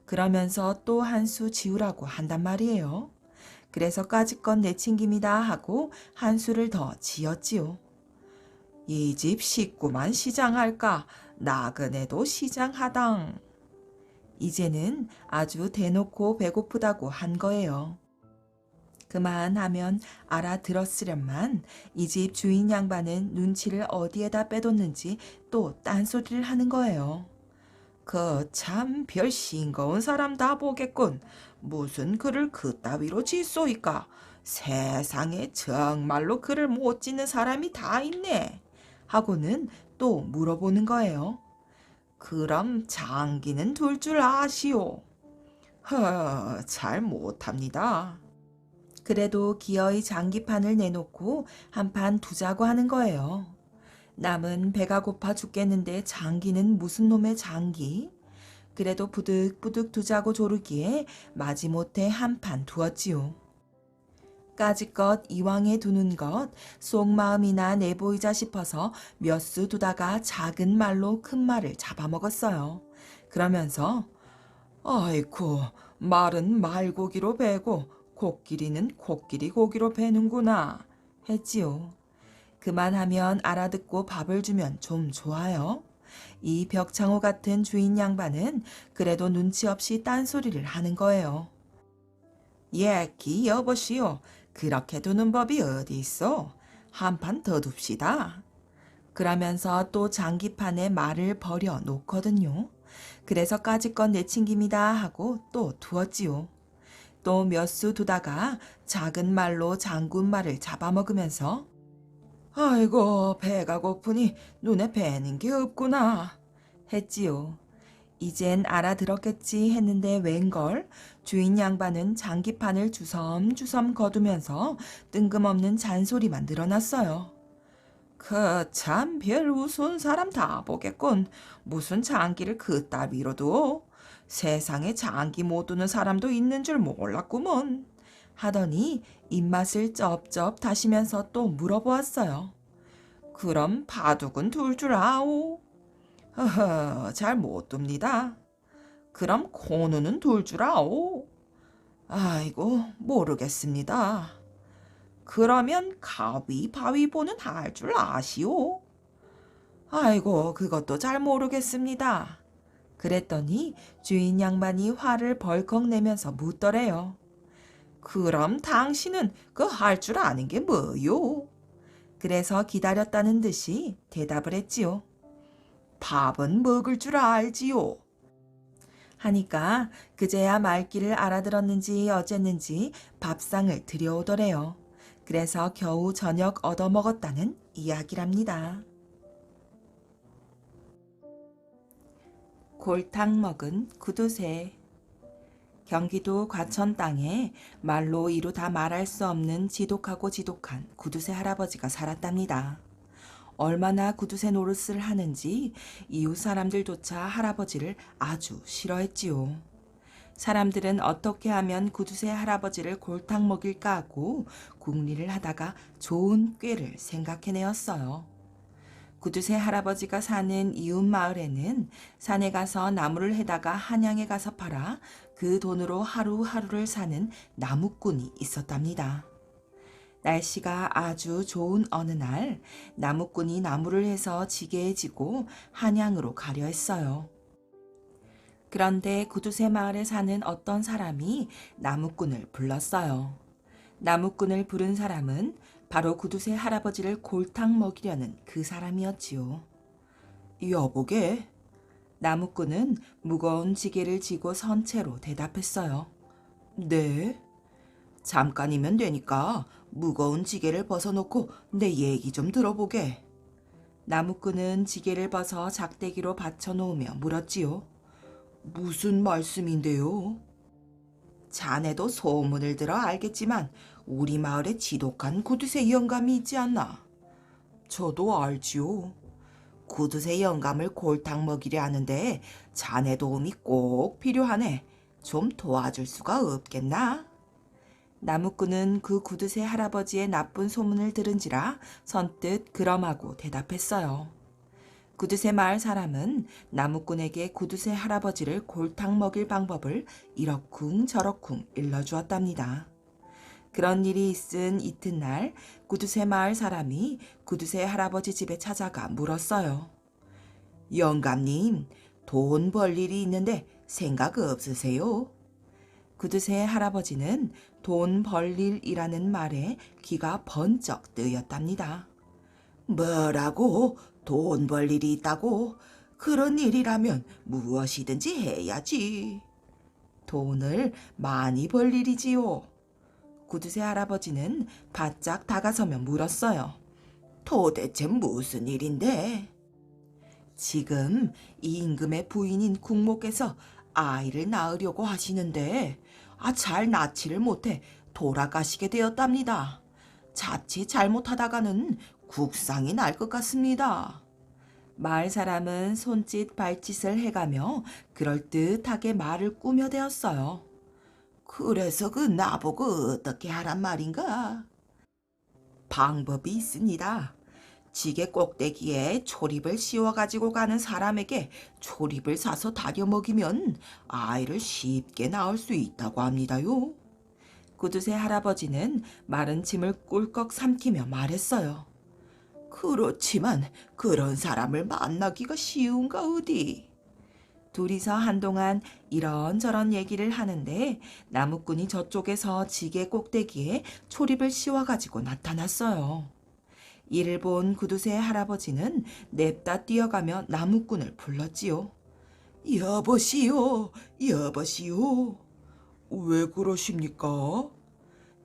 그러면서 또 한 수 지으라고 한단 말이에요. 그래서 까짓건 내친김이다 하고 한 수를 더 지었지요. 이 집 식구만 시장할까? 나그네도 시장하당. 이제는 아주 대놓고 배고프다고 한 거예요. 그만하면 알아들었으련만 이 집 주인 양반은 눈치를 어디에다 빼뒀는지 또 딴소리를 하는 거예요. 그 참 별 싱거운 사람 다 보겠군. 무슨 글을 그따위로 짓소이까? 세상에 정말로 글을 못 짓는 사람이 다 있네. 하고는 또 물어보는 거예요. 그럼 장기는 둘 줄 아시오? 잘 못합니다. 그래도 기어이 장기판을 내놓고 한 판 두자고 하는 거예요. 남은 배가 고파 죽겠는데 장기는 무슨 놈의 장기? 그래도 부득부득 두자고 조르기에 마지못해 한 판 두었지요. 까짓것 이왕에 두는 것 속마음이나 내보이자 싶어서 몇 수 두다가 작은 말로 큰 말을 잡아먹었어요. 그러면서 아이쿠, 말은 말고기로 베고 코끼리는 코끼리 고기로 베는구나 했지요. 그만하면 알아듣고 밥을 주면 좀 좋아요. 이 벽창호 같은 주인 양반은 그래도 눈치 없이 딴소리를 하는 거예요. 예기 여보시오. 그렇게 두는 법이 어디 있어? 한 판 더 둡시다. 그러면서 또 장기판에 말을 버려 놓거든요. 그래서 까짓건 내친김이다 하고 또 두었지요. 또 몇 수 두다가 작은 말로 장군 말을 잡아먹으면서 아이고 배가 고프니 눈에 뵈는 게 없구나 했지요. 이젠 알아들었겠지 했는데 웬걸 주인 양반은 장기판을 주섬주섬 거두면서 뜬금없는 잔소리만 늘어났어요. 그 참 별 우스운 사람 다 보겠군. 무슨 장기를 그따위로 둬? 세상에 장기 못 두는 사람도 있는 줄 몰랐구먼. 하더니 입맛을 쩝쩝 다시면서 또 물어보았어요. 그럼 바둑은 둘 줄 아오? 허허, 잘 못 둡니다. 그럼 코누는 둘 줄 아오? 아이고, 모르겠습니다. 그러면 가위바위보는 할 줄 아시오? 아이고, 그것도 잘 모르겠습니다. 그랬더니 주인 양반이 화를 벌컥 내면서 묻더래요. 그럼 당신은 그 할 줄 아는 게 뭐요? 그래서 기다렸다는 듯이 대답을 했지요. 밥은 먹을 줄 알지요. 하니까 그제야 말귀를 알아들었는지 어쨌는지 밥상을 들여오더래요. 그래서 겨우 저녁 얻어먹었다는 이야기랍니다. 골탕 먹은 구두쇠. 경기도 과천 땅에 말로 이루 다 말할 수 없는 지독하고 지독한 구두쇠 할아버지가 살았답니다. 얼마나 구두쇠 노릇을 하는지 이웃 사람들조차 할아버지를 아주 싫어했지요. 사람들은 어떻게 하면 구두쇠 할아버지를 골탕 먹일까 하고 궁리를 하다가 좋은 꾀를 생각해내었어요. 구두쇠 할아버지가 사는 이웃 마을에는 산에 가서 나무를 해다가 한양에 가서 팔아 그 돈으로 하루하루를 사는 나무꾼이 있었답니다. 날씨가 아주 좋은 어느 날 나무꾼이 나무를 해서 지게에 지고 한양으로 가려 했어요. 그런데 구두쇠 마을에 사는 어떤 사람이 나무꾼을 불렀어요. 나무꾼을 부른 사람은 바로 구두쇠 할아버지를 골탕 먹이려는 그 사람이었지요. 여보게. 나무꾼은 무거운 지게를 지고 선 채로 대답했어요. 네. 잠깐이면 되니까 무거운 지게를 벗어놓고 내 얘기 좀 들어보게. 나무꾼은 지게를 벗어 작대기로 받쳐놓으며 물었지요. 무슨 말씀인데요? 자네도 소문을 들어 알겠지만 우리 마을에 지독한 구두쇠 영감이 있지 않나? 저도 알지요. 구두쇠 영감을 골탕 먹이려 하는데 자네 도움이 꼭 필요하네. 좀 도와줄 수가 없겠나? 나무꾼은 그 구두쇠 할아버지의 나쁜 소문을 들은지라 선뜻 그럼하고 대답했어요. 구두쇠 마을 사람은 나무꾼에게 구두쇠 할아버지를 골탕 먹일 방법을 이러쿵 저러쿵 일러주었답니다. 그런 일이 있은 이튿날 구두쇠 마을 사람이 구두쇠 할아버지 집에 찾아가 물었어요. 영감님, 돈 벌 일이 있는데 생각 없으세요? 구두쇠 할아버지는 돈 벌 일이라는 말에 귀가 번쩍 뜨였답니다. 뭐라고? 돈 벌 일이 있다고? 그런 일이라면 무엇이든지 해야지. 돈을 많이 벌 일이지요. 구두쇠 할아버지는 바짝 다가서며 물었어요. 도대체 무슨 일인데? 지금 이 임금의 부인인 국모께서 아이를 낳으려고 하시는데 잘 낳지를 못해 돌아가시게 되었답니다. 자칫 잘못하다가는 국상이 날 것 같습니다. 마을 사람은 손짓 발짓을 해가며 그럴듯하게 말을 꾸며대었어요. 그래서 그 나보고 어떻게 하란 말인가? 방법이 있습니다. 지게 꼭대기에 초립을 씌워가지고 가는 사람에게 초립을 사서 다려 먹이면 아이를 쉽게 낳을 수 있다고 합니다요. 구두쇠 할아버지는 마른 침을 꿀꺽 삼키며 말했어요. 그렇지만 그런 사람을 만나기가 쉬운가 어디? 둘이서 한동안 이런저런 얘기를 하는데 나무꾼이 저쪽에서 지게 꼭대기에 초립을 씌워가지고 나타났어요. 이를 본 구두쇠 할아버지는 냅다 뛰어가며 나무꾼을 불렀지요. 여보시오, 여보시오. 왜 그러십니까?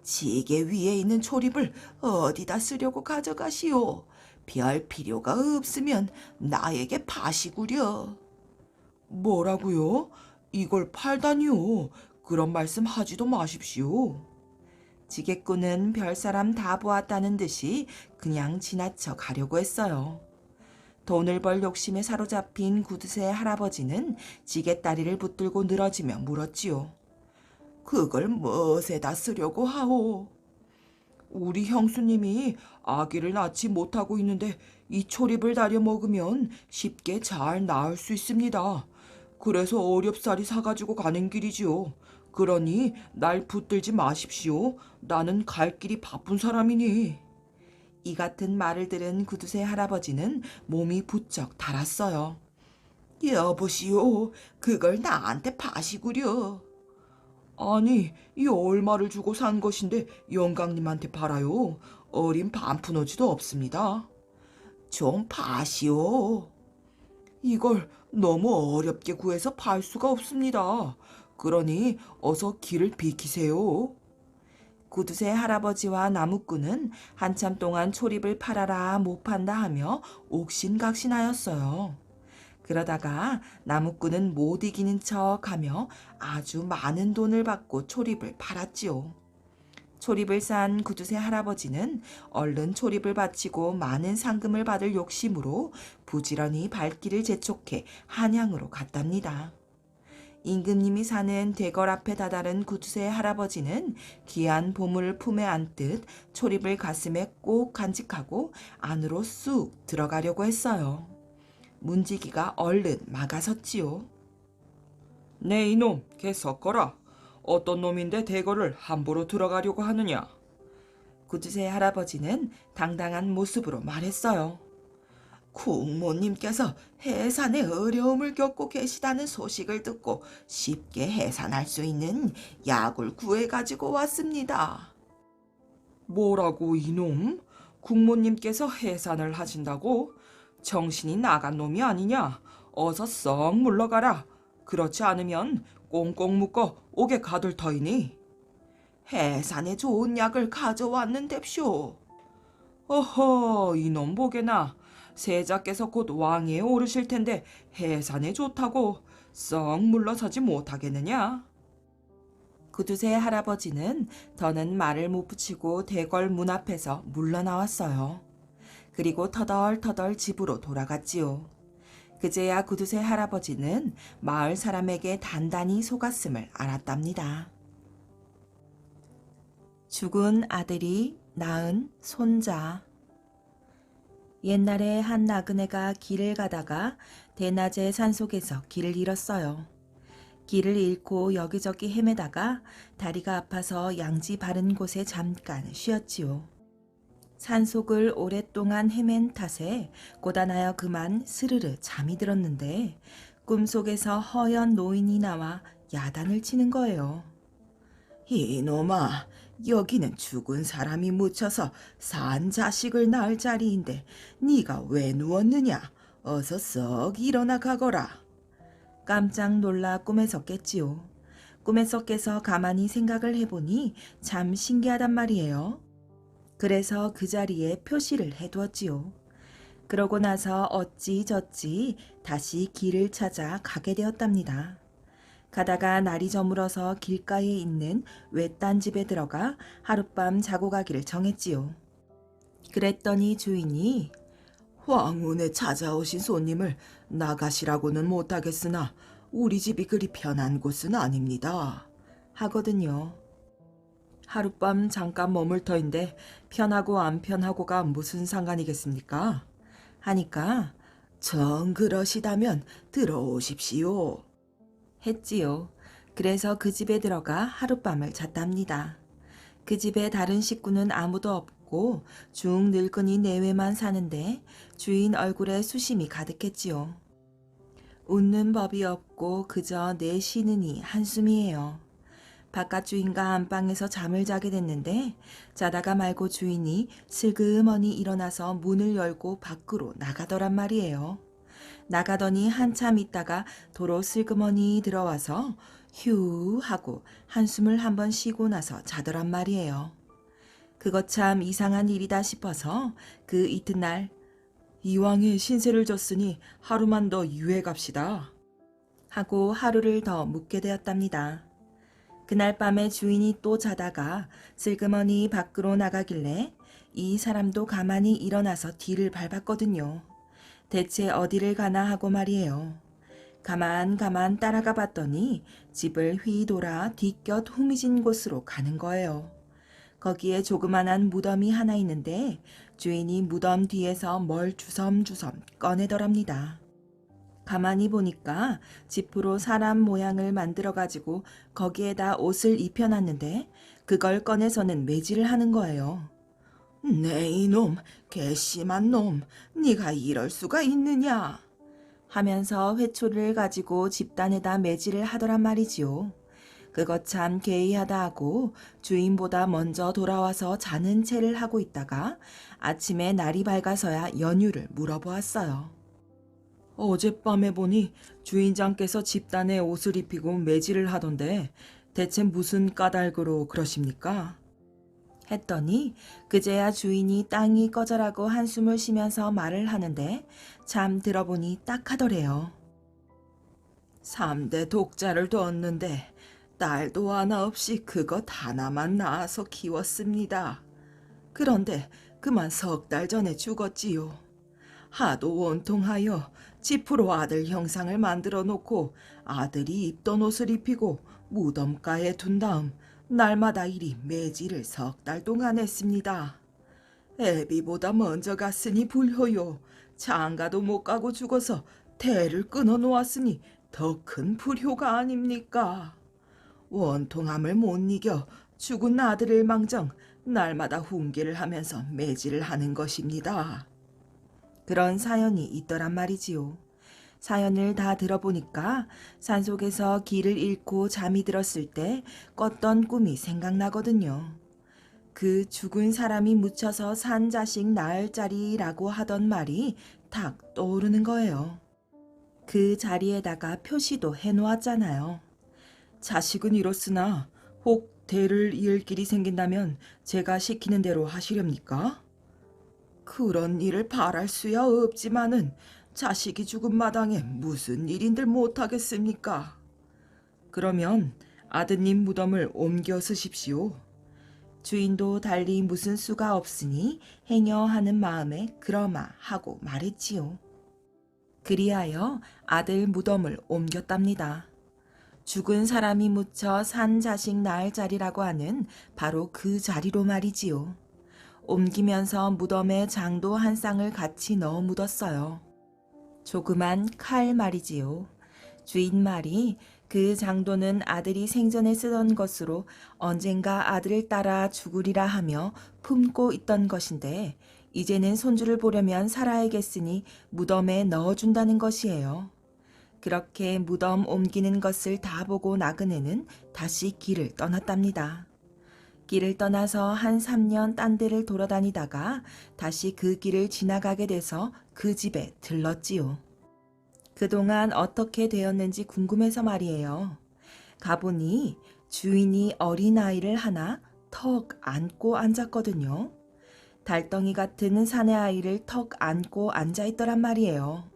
지게 위에 있는 초립을 어디다 쓰려고 가져가시오. 별 필요가 없으면 나에게 파시구려. 뭐라고요? 이걸 팔다니요. 그런 말씀 하지도 마십시오. 지게꾼은 별사람 다 보았다는 듯이 그냥 지나쳐 가려고 했어요. 돈을 벌 욕심에 사로잡힌 구두쇠 할아버지는 지게다리를 붙들고 늘어지며 물었지요. 그걸 무엇에다 쓰려고 하오? 우리 형수님이 아기를 낳지 못하고 있는데 이 초립을 다려 먹으면 쉽게 잘 낳을 수 있습니다. 그래서 어렵사리 사가지고 가는 길이지요. 그러니 날 붙들지 마십시오. 나는 갈 길이 바쁜 사람이니. 이 같은 말을 들은 구두쇠 할아버지는 몸이 부쩍 달았어요. 여보시오, 그걸 나한테 파시구려. 아니, 이 얼마를 주고 산 것인데 영감님한테 팔아요. 어린 반푼어치도 없습니다. 좀 파시오. 이걸 너무 어렵게 구해서 팔 수가 없습니다. 그러니 어서 길을 비키세요. 구두쇠 할아버지와 나무꾼은 한참 동안 초립을 팔아라 못 판다 하며 옥신각신하였어요. 그러다가 나무꾼은 못 이기는 척하며 아주 많은 돈을 받고 초립을 팔았지요. 초립을 산 구두쇠 할아버지는 얼른 초립을 바치고 많은 상금을 받을 욕심으로 부지런히 발길을 재촉해 한양으로 갔답니다. 임금님이 사는 대궐 앞에 다다른 구두쇠 할아버지는 귀한 보물을 품에 안듯 초립을 가슴에 꼭 간직하고 안으로 쑥 들어가려고 했어요. 문지기가 얼른 막아섰지요. 네 이놈, 걔 섞어라. 어떤 놈인데 대궐을 함부로 들어가려고 하느냐. 구두쇠 할아버지는 당당한 모습으로 말했어요. 국모님께서 해산에 어려움을 겪고 계시다는 소식을 듣고 쉽게 해산할 수 있는 약을 구해가지고 왔습니다. 뭐라고 이놈? 국모님께서 해산을 하신다고? 정신이 나간 놈이 아니냐? 어서 썩 물러가라. 그렇지 않으면 꽁꽁 묶어 옥에 가둘 터이니. 해산에 좋은 약을 가져왔는데쇼. 어허, 이놈 보게나. 세자께서 곧 왕위에 오르실 텐데 해산에 좋다고 썩 물러서지 못하겠느냐? 구두쇠 할아버지는 더는 말을 못 붙이고 대궐 문 앞에서 물러나왔어요. 그리고 터덜터덜 집으로 돌아갔지요. 그제야 구두쇠 할아버지는 마을 사람에게 단단히 속았음을 알았답니다. 죽은 아들이 낳은 손자. 옛날에 한 나그네가 길을 가다가 대낮에 산속에서 길을 잃었어요. 길을 잃고 여기저기 헤매다가 다리가 아파서 양지 바른 곳에 잠깐 쉬었지요. 산속을 오랫동안 헤맨 탓에 고단하여 그만 스르르 잠이 들었는데 꿈속에서 허연 노인이 나와 야단을 치는 거예요. 이놈아, 여기는 죽은 사람이 묻혀서 산 자식을 낳을 자리인데 네가 왜 누웠느냐? 어서 썩 일어나 가거라. 깜짝 놀라 꿈에서 깼지요. 꿈에서 깨서 가만히 생각을 해보니 참 신기하단 말이에요. 그래서 그 자리에 표시를 해두었지요. 그러고 나서 어찌저찌 다시 길을 찾아 가게 되었답니다. 가다가 날이 저물어서 길가에 있는 외딴 집에 들어가 하룻밤 자고 가기를 정했지요. 그랬더니 주인이 황혼에 찾아오신 손님을 나가시라고는 못하겠으나 우리 집이 그리 편한 곳은 아닙니다. 하거든요. 하룻밤 잠깐 머물 터인데 편하고 안 편하고가 무슨 상관이겠습니까? 하니까 정 그러시다면 들어오십시오. 했지요. 그래서 그 집에 들어가 하룻밤을 잤답니다. 그 집에 다른 식구는 아무도 없고 중 늙은이 내외만 사는데 주인 얼굴에 수심이 가득했지요. 웃는 법이 없고 그저 내쉬느니 한숨이에요. 바깥 주인과 안방에서 잠을 자게 됐는데 자다가 말고 주인이 슬그머니 일어나서 문을 열고 밖으로 나가더란 말이에요. 나가더니 한참 있다가 도로 슬그머니 들어와서 휴 하고 한숨을 한번 쉬고 나서 자더란 말이에요. 그것 참 이상한 일이다 싶어서 그 이튿날 이왕에 신세를 졌으니 하루만 더 유해 갑시다 하고 하루를 더 묵게 되었답니다. 그날 밤에 주인이 또 자다가 슬그머니 밖으로 나가길래 이 사람도 가만히 일어나서 뒤를 밟았거든요. 대체 어디를 가나 하고 말이에요. 가만 따라가 봤더니 집을 휘 돌아 뒤곁 후미진 곳으로 가는 거예요. 거기에 조그만한 무덤이 하나 있는데 주인이 무덤 뒤에서 뭘 주섬주섬 꺼내더랍니다. 가만히 보니까 지프로 사람 모양을 만들어가지고 거기에다 옷을 입혀놨는데 그걸 꺼내서는 매질을 하는 거예요. 네 이놈, 괘씸한 놈, 네가 이럴 수가 있느냐? 하면서 회초리를 가지고 집단에다 매질을 하더란 말이지요. 그것 참 개의하다 하고 주인보다 먼저 돌아와서 자는 체를 하고 있다가 아침에 날이 밝아서야 연유를 물어보았어요. 어젯밤에 보니 주인장께서 집단에 옷을 입히고 매질을 하던데 대체 무슨 까닭으로 그러십니까? 했더니 그제야 주인이 땅이 꺼져라고 한숨을 쉬면서 말을 하는데 참 들어보니 딱 하더래요. 3대 독자를 뒀는데 딸도 하나 없이 그것 하나만 낳아서 키웠습니다. 그런데 그만 3달 전에 죽었지요. 하도 원통하여 지프로 아들 형상을 만들어 놓고 아들이 입던 옷을 입히고 무덤가에 둔 다음 날마다 이리 매질을 3달 동안 했습니다. 애비보다 먼저 갔으니 불효요. 장가도 못 가고 죽어서 대를 끊어 놓았으니 더 큰 불효가 아닙니까? 원통함을 못 이겨 죽은 아들을 망정 날마다 훈계를 하면서 매질을 하는 것입니다. 그런 사연이 있더란 말이지요. 사연을 다 들어보니까 산속에서 길을 잃고 잠이 들었을 때 꿨던 꿈이 생각나거든요. 그 죽은 사람이 묻혀서 산 자식 낳을 자리라고 하던 말이 탁 떠오르는 거예요. 그 자리에다가 표시도 해놓았잖아요. 자식은 이렇으나 혹 대를 이을 길이 생긴다면 제가 시키는 대로 하시렵니까? 그런 일을 바랄 수야 없지만은 자식이 죽은 마당에 무슨 일인들 못하겠습니까? 그러면 아드님 무덤을 옮겨 쓰십시오. 주인도 달리 무슨 수가 없으니 행여 하는 마음에 그러마 하고 말했지요. 그리하여 아들 무덤을 옮겼답니다. 죽은 사람이 묻혀 산 자식 낳을 자리라고 하는 바로 그 자리로 말이지요. 옮기면서 무덤에 장도 한 쌍을 같이 넣어 묻었어요. 조그만 칼 말이지요. 주인 말이 그 장도는 아들이 생전에 쓰던 것으로 언젠가 아들을 따라 죽으리라 하며 품고 있던 것인데 이제는 손주를 보려면 살아야겠으니 무덤에 넣어준다는 것이에요. 그렇게 무덤 옮기는 것을 다 보고 나그네는 다시 길을 떠났답니다. 길을 떠나서 한 3년 딴 데를 돌아다니다가 다시 그 길을 지나가게 돼서 그 집에 들렀지요. 그동안 어떻게 되었는지 궁금해서 말이에요. 가보니 주인이 어린아이를 하나 턱 안고 앉았거든요. 달덩이 같은 사내 아이를 턱 안고 앉아있더란 말이에요.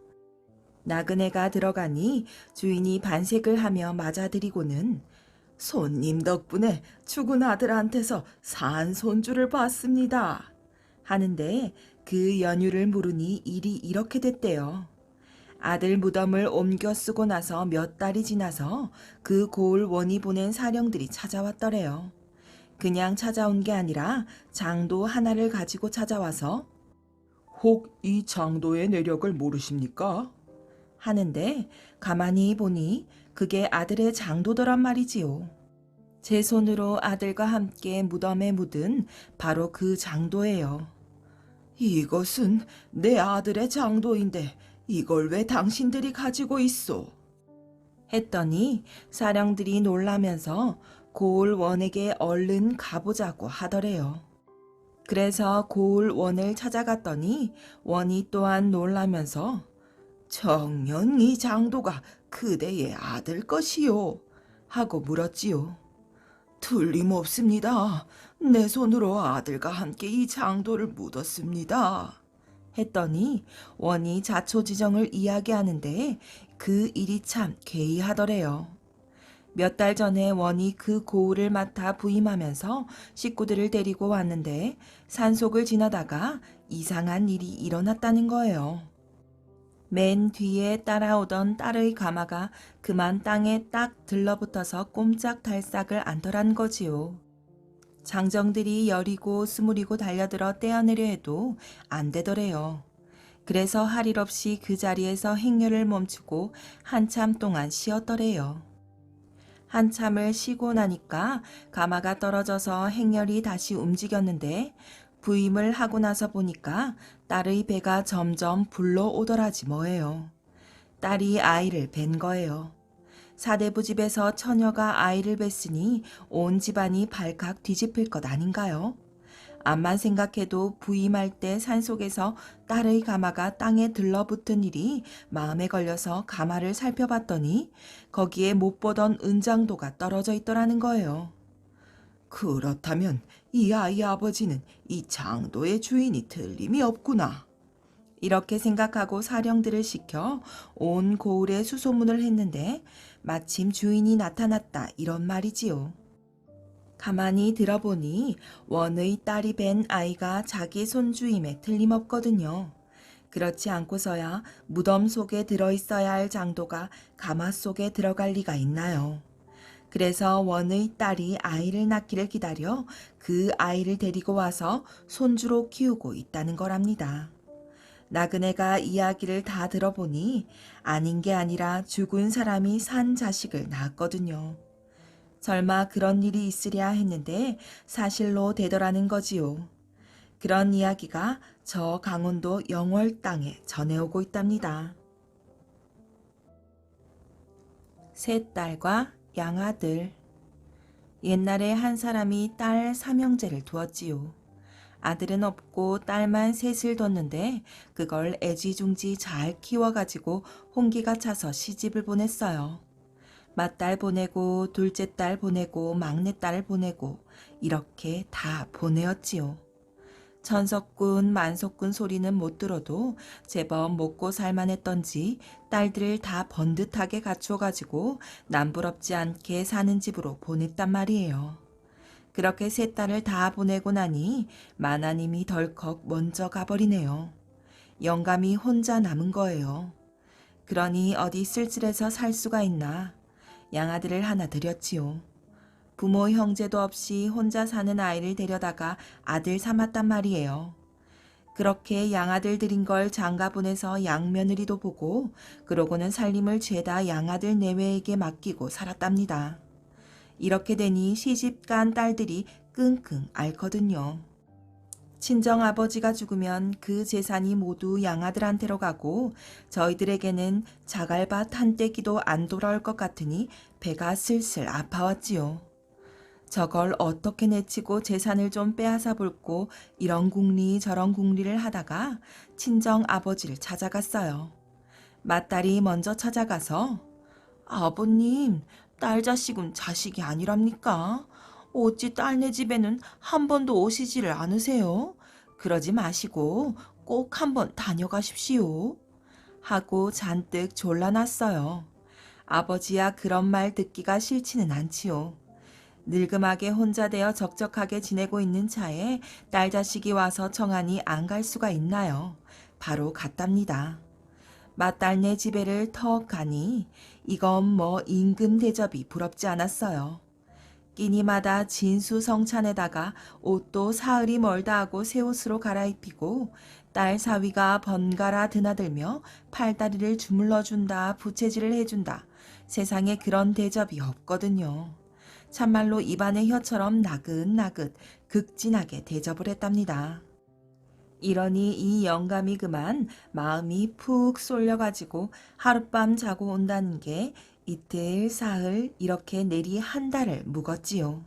나그네가 들어가니 주인이 반색을 하며 맞아들이고는 손님 덕분에 죽은 아들한테서 산 손주를 봤습니다. 하는데 그 연유를 물으니 일이 이렇게 됐대요. 아들 무덤을 옮겨 쓰고 나서 몇 달이 지나서 그 고을 원이 보낸 사령들이 찾아왔더래요. 그냥 찾아온 게 아니라 장도 하나를 가지고 찾아와서 혹 이 장도의 내력을 모르십니까? 하는데 가만히 보니 그게 아들의 장도더란 말이지요. 제 손으로 아들과 함께 무덤에 묻은 바로 그 장도예요. 이것은 내 아들의 장도인데 이걸 왜 당신들이 가지고 있소? 했더니 사령들이 놀라면서 고을 원에게 얼른 가보자고 하더래요. 그래서 고을 원을 찾아갔더니 원이 또한 놀라면서 정녕 이 장도가 그대의 아들 것이요? 하고 물었지요. 틀림없습니다. 내 손으로 아들과 함께 이 장도를 묻었습니다. 했더니 원이 자초지정을 이야기하는데 그 일이 참 개의하더래요. 몇 달 전에 원이 그 고을을 맡아 부임하면서 식구들을 데리고 왔는데 산속을 지나다가 이상한 일이 일어났다는 거예요. 맨 뒤에 따라오던 딸의 가마가 그만 땅에 딱 들러붙어서 꼼짝달싹을 않더란 거지요. 장정들이 여리고 스무리고 달려들어 떼어내려 해도 안 되더래요. 그래서 할 일 없이 그 자리에서 행렬을 멈추고 한참 동안 쉬었더래요. 한참을 쉬고 나니까 가마가 떨어져서 행렬이 다시 움직였는데 부임을 하고 나서 보니까 딸의 배가 점점 불러오더라지 뭐예요. 딸이 아이를 뵌 거예요. 사대부 집에서 처녀가 아이를 뵀으니 온 집안이 발칵 뒤집힐 것 아닌가요? 암만 생각해도 부임할 때 산속에서 딸의 가마가 땅에 들러붙은 일이 마음에 걸려서 가마를 살펴봤더니 거기에 못 보던 은장도가 떨어져 있더라는 거예요. 그렇다면 이 아이 아버지는 이 장도의 주인이 틀림이 없구나. 이렇게 생각하고 사령들을 시켜 온 고을에 수소문을 했는데 마침 주인이 나타났다 이런 말이지요. 가만히 들어보니 원의 딸이 뵌 아이가 자기 손주임에 틀림없거든요. 그렇지 않고서야 무덤 속에 들어있어야 할 장도가 가마 속에 들어갈 리가 있나요? 그래서 원의 딸이 아이를 낳기를 기다려 그 아이를 데리고 와서 손주로 키우고 있다는 거랍니다. 나그네가 이야기를 다 들어보니 아닌 게 아니라 죽은 사람이 산 자식을 낳았거든요. 설마 그런 일이 있으랴 했는데 사실로 되더라는 거지요. 그런 이야기가 저 강원도 영월 땅에 전해오고 있답니다. 세 딸과 양아들. 옛날에 한 사람이 딸 삼형제를 두었지요. 아들은 없고 딸만 셋을 뒀는데 그걸 애지중지 잘 키워가지고 홍기가 차서 시집을 보냈어요. 맏딸 보내고 둘째 딸 보내고 막내딸 보내고 이렇게 다 보내었지요. 천석군 만석군 소리는 못 들어도 제법 먹고 살만했던지 딸들을 다 번듯하게 갖추어가지고 남부럽지 않게 사는 집으로 보냈단 말이에요. 그렇게 세 딸을 다 보내고 나니 마나님이 덜컥 먼저 가버리네요. 영감이 혼자 남은 거예요. 그러니 어디 쓸쓸해서 살 수가 있나. 양아들을 하나 들였지요. 부모 형제도 없이 혼자 사는 아이를 데려다가 아들 삼았단 말이에요. 그렇게 양아들 들인 걸 장가 보내서 양며느리도 보고 그러고는 살림을 죄다 양아들 내외에게 맡기고 살았답니다. 이렇게 되니 시집간 딸들이 끙끙 앓거든요. 친정아버지가 죽으면 그 재산이 모두 양아들한테로 가고 저희들에게는 자갈밭 한 떼기도 안 돌아올 것 같으니 배가 슬슬 아파왔지요. 저걸 어떻게 내치고 재산을 좀 빼앗아 볼고 이런 궁리 저런 궁리를 하다가 친정 아버지를 찾아갔어요. 맏딸이 먼저 찾아가서 아버님, 딸 자식은 자식이 아니랍니까? 어찌 딸네 집에는 한 번도 오시지를 않으세요? 그러지 마시고 꼭 한번 다녀가십시오. 하고 잔뜩 졸라놨어요. 아버지야 그런 말 듣기가 싫지는 않지요. 늙음하게 혼자 되어 적적하게 지내고 있는 차에 딸 자식이 와서 청하니 안 갈 수가 있나요? 바로 갔답니다. 맏딸네 집에를 턱 가니 이건 뭐 임금 대접이 부럽지 않았어요. 끼니마다 진수성찬에다가 옷도 사흘이 멀다 하고 새 옷으로 갈아입히고 딸 사위가 번갈아 드나들며 팔다리를 주물러준다 부채질을 해준다. 세상에 그런 대접이 없거든요. 참말로 입안의 혀처럼 나긋나긋 극진하게 대접을 했답니다. 이러니 이 영감이 그만 마음이 푹 쏠려가지고 하룻밤 자고 온다는 게 이틀, 사흘 이렇게 내리 한 달을 묵었지요.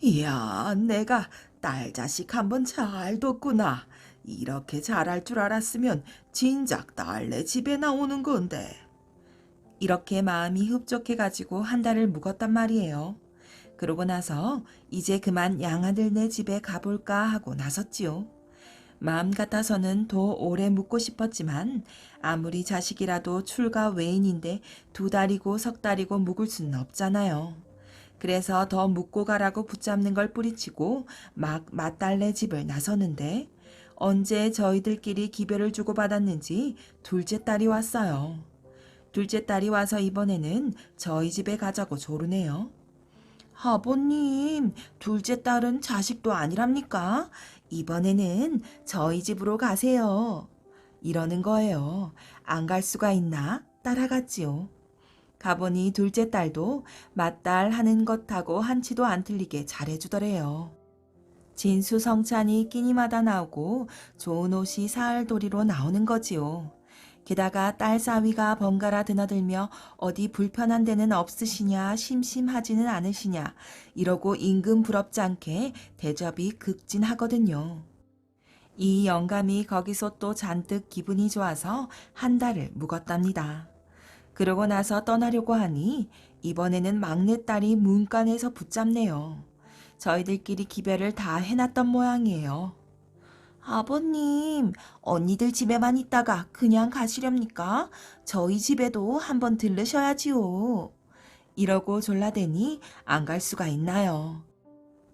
이야, 내가 딸 자식 한번 잘 뒀구나. 이렇게 잘할 줄 알았으면 진작 딸내 집에 나오는 건데. 이렇게 마음이 흡족해가지고 한 달을 묵었단 말이에요. 그러고 나서 이제 그만 양아들네 집에 가볼까 하고 나섰지요. 마음 같아서는 더 오래 묵고 싶었지만 아무리 자식이라도 출가 외인인데 두 달이고 석 달이고 묵을 수는 없잖아요. 그래서 더 묵고 가라고 붙잡는 걸 뿌리치고 막 맏딸네 집을 나서는데 언제 저희들끼리 기별을 주고받았는지 둘째 딸이 왔어요. 둘째 딸이 와서 이번에는 저희 집에 가자고 조르네요. 아버님, 둘째 딸은 자식도 아니랍니까? 이번에는 저희 집으로 가세요. 이러는 거예요. 안 갈 수가 있나? 따라갔지요. 가보니 둘째 딸도 맏딸 하는 것하고 한치도 안 틀리게 잘해주더래요. 진수성찬이 끼니마다 나오고 좋은 옷이 사흘도리로 나오는 거지요. 게다가 딸 사위가 번갈아 드나들며 어디 불편한 데는 없으시냐 심심하지는 않으시냐 이러고 임금 부럽지 않게 대접이 극진하거든요. 이 영감이 거기서 또 잔뜩 기분이 좋아서 한 달을 묵었답니다. 그러고 나서 떠나려고 하니 이번에는 막내딸이 문간에서 붙잡네요. 저희들끼리 기별을 다 해놨던 모양이에요. 아버님, 언니들 집에만 있다가 그냥 가시렵니까? 저희 집에도 한번 들르셔야지요. 이러고 졸라대니 안 갈 수가 있나요?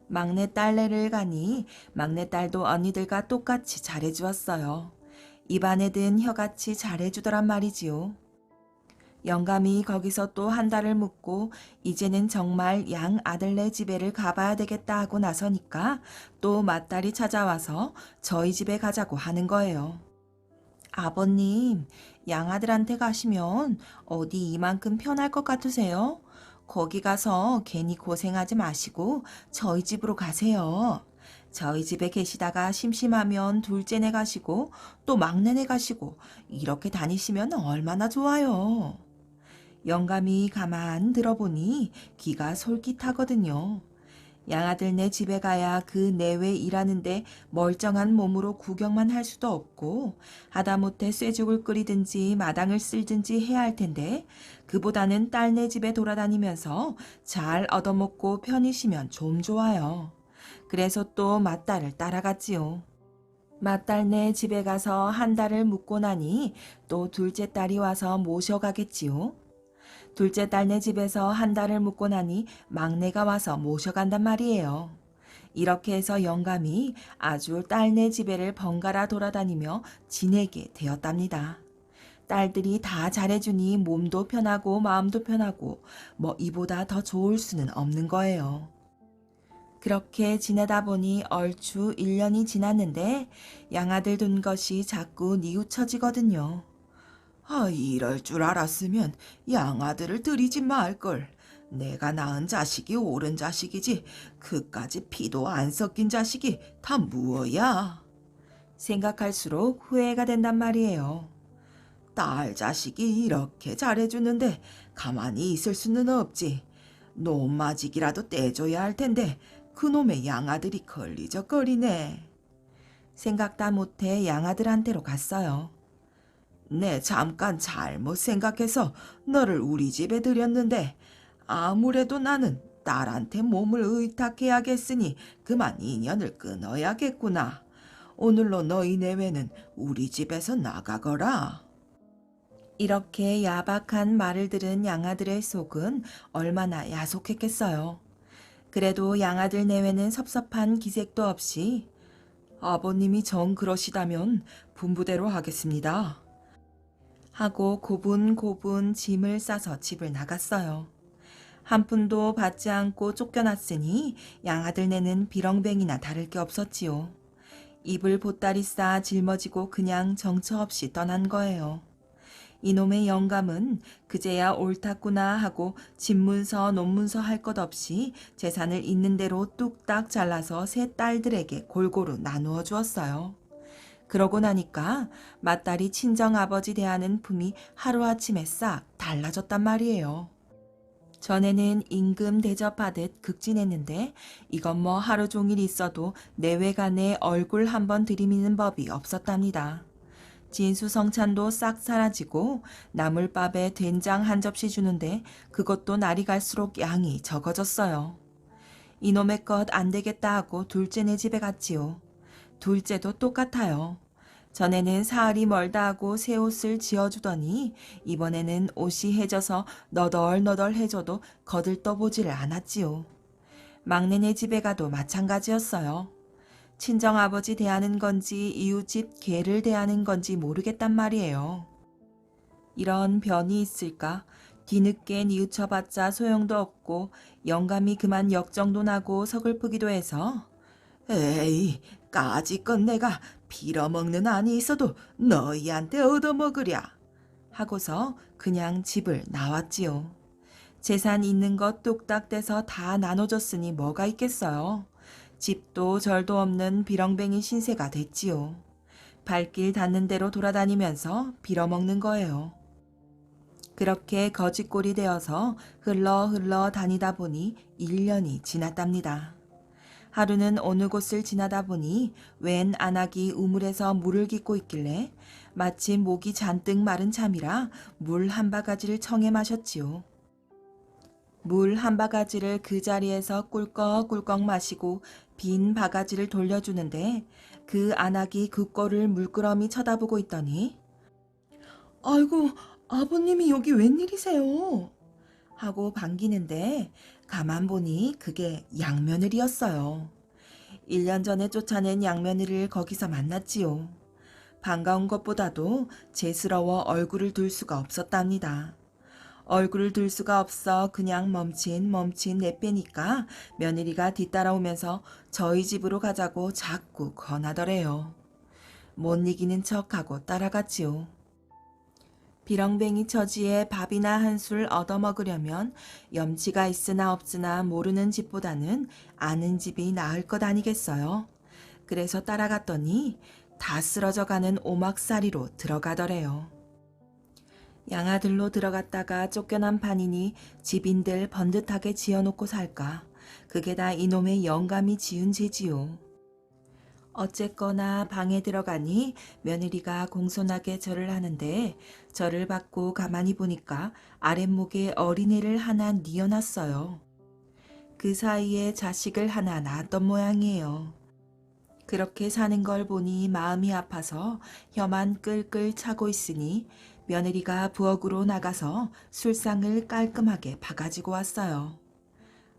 막내 딸네를 가니 막내딸도 언니들과 똑같이 잘해주었어요. 입안에 든 혀같이 잘해주더란 말이지요. 영감이 거기서 또 한 달을 묵고 이제는 정말 양 아들네 집에를 가봐야 되겠다 하고 나서니까 또 맏딸이 찾아와서 저희 집에 가자고 하는 거예요. 아버님, 양아들한테 가시면 어디 이만큼 편할 것 같으세요? 거기 가서 괜히 고생하지 마시고 저희 집으로 가세요. 저희 집에 계시다가 심심하면 둘째네 가시고 또 막내네 가시고 이렇게 다니시면 얼마나 좋아요. 영감이 가만 들어보니 귀가 솔깃하거든요. 양아들네 집에 가야 그 내외 일하는데 멀쩡한 몸으로 구경만 할 수도 없고 하다못해 쇠죽을 끓이든지 마당을 쓸든지 해야 할 텐데 그보다는 딸네 집에 돌아다니면서 잘 얻어먹고 편히 쉬면 좀 좋아요. 그래서 또 맏딸을 따라갔지요. 맏딸네 집에 가서 한 달을 묵고 나니 또 둘째 딸이 와서 모셔가겠지요. 둘째 딸네 집에서 한 달을 묵고 나니 막내가 와서 모셔간단 말이에요. 이렇게 해서 영감이 아주 딸네 집에를 번갈아 돌아다니며 지내게 되었답니다. 딸들이 다 잘해주니 몸도 편하고 마음도 편하고 뭐 이보다 더 좋을 수는 없는 거예요. 그렇게 지내다 보니 얼추 1년이 지났는데 양아들 둔 것이 자꾸 뉘우쳐지거든요. 이럴 줄 알았으면 양아들을 들이지 말걸. 내가 낳은 자식이 옳은 자식이지 그까지 피도 안 섞인 자식이 다 무엇이야? 생각할수록 후회가 된단 말이에요. 딸 자식이 이렇게 잘해주는데 가만히 있을 수는 없지. 놈마직이라도 떼줘야 할 텐데 그놈의 양아들이 걸리적거리네. 생각다 못해 양아들한테로 갔어요. 내 잠깐 잘못 생각해서 너를 우리 집에 들였는데 아무래도 나는 딸한테 몸을 의탁해야겠으니 그만 인연을 끊어야겠구나. 오늘로 너희 내외는 우리 집에서 나가거라. 이렇게 야박한 말을 들은 양아들의 속은 얼마나 야속했겠어요. 그래도 양아들 내외는 섭섭한 기색도 없이 아버님이 정 그러시다면 분부대로 하겠습니다. 하고 고분고분 짐을 싸서 집을 나갔어요. 한 푼도 받지 않고 쫓겨났으니 양아들네는 비렁뱅이나 다를 게 없었지요. 입을 보따리 싸 짊어지고 그냥 정처 없이 떠난 거예요. 이놈의 영감은 그제야 옳았구나 하고 집문서 논문서 할 것 없이 재산을 있는 대로 뚝딱 잘라서 세 딸들에게 골고루 나누어 주었어요. 그러고 나니까 맏딸이 친정아버지 대하는 품이 하루아침에 싹 달라졌단 말이에요. 전에는 임금 대접하듯 극진했는데 이건 뭐 하루 종일 있어도 내외간에 얼굴 한번 들이미는 법이 없었답니다. 진수성찬도 싹 사라지고 나물밥에 된장 한 접시 주는데 그것도 날이 갈수록 양이 적어졌어요. 이놈의 것 안 되겠다 하고 둘째네 집에 갔지요. 둘째도 똑같아요. 전에는 사흘이 멀다 하고 새 옷을 지어주더니 이번에는 옷이 해져서 너덜너덜해져도 거들떠보지를 않았지요. 막내네 집에 가도 마찬가지였어요. 친정아버지 대하는 건지 이웃집 개를 대하는 건지 모르겠단 말이에요. 이런 변이 있을까? 뒤늦게 뉘우쳐봤자 소용도 없고 영감이 그만 역정도 나고 서글프기도 해서 에이, 까짓것 내가 빌어먹는 안이 있어도 너희한테 얻어먹으랴. 하고서 그냥 집을 나왔지요. 재산 있는 것 뚝딱 떼서 다 나눠줬으니 뭐가 있겠어요. 집도 절도 없는 비렁뱅이 신세가 됐지요. 발길 닿는 대로 돌아다니면서 빌어먹는 거예요. 그렇게 거짓골이 되어서 흘러 다니다 보니 1년이 지났답니다. 하루는 어느 곳을 지나다 보니 웬 안악이 우물에서 물을 깃고 있길래 마침 목이 잔뜩 마른 참이라 물 한 바가지를 청해 마셨지요. 물 한 바가지를 그 자리에서 꿀꺽꿀꺽 마시고 빈 바가지를 돌려주는데 그 안악이 그 꼴을 물끄러미 쳐다보고 있더니 아이고, 아버님이 여기 웬일이세요? 하고 반기는데 가만 보니 그게 양며느리였어요. 1년 전에 쫓아낸 양며느리를 거기서 만났지요. 반가운 것보다도 재스러워 얼굴을 들 수가 없었답니다. 얼굴을 들 수가 없어 그냥 멈칫 내빼니까 며느리가 뒤따라오면서 저희 집으로 가자고 자꾸 권하더래요. 못 이기는 척하고 따라갔지요. 비렁뱅이 처지에 밥이나 한술 얻어먹으려면 염치가 있으나 없으나 모르는 집보다는 아는 집이 나을 것 아니겠어요. 그래서 따라갔더니 다 쓰러져가는 오막살이로 들어가더래요. 양아들로 들어갔다가 쫓겨난 판이니 집인들 번듯하게 지어놓고 살까. 그게 다 이놈의 영감이 지은 죄지요. 어쨌거나 방에 들어가니 며느리가 공손하게 절을 하는데 절을 받고 가만히 보니까 아랫목에 어린애를 하나 뉘어놨어요. 그 사이에 자식을 하나 낳았던 모양이에요. 그렇게 사는 걸 보니 마음이 아파서 혀만 끌끌 차고 있으니 며느리가 부엌으로 나가서 술상을 깔끔하게 봐가지고 왔어요.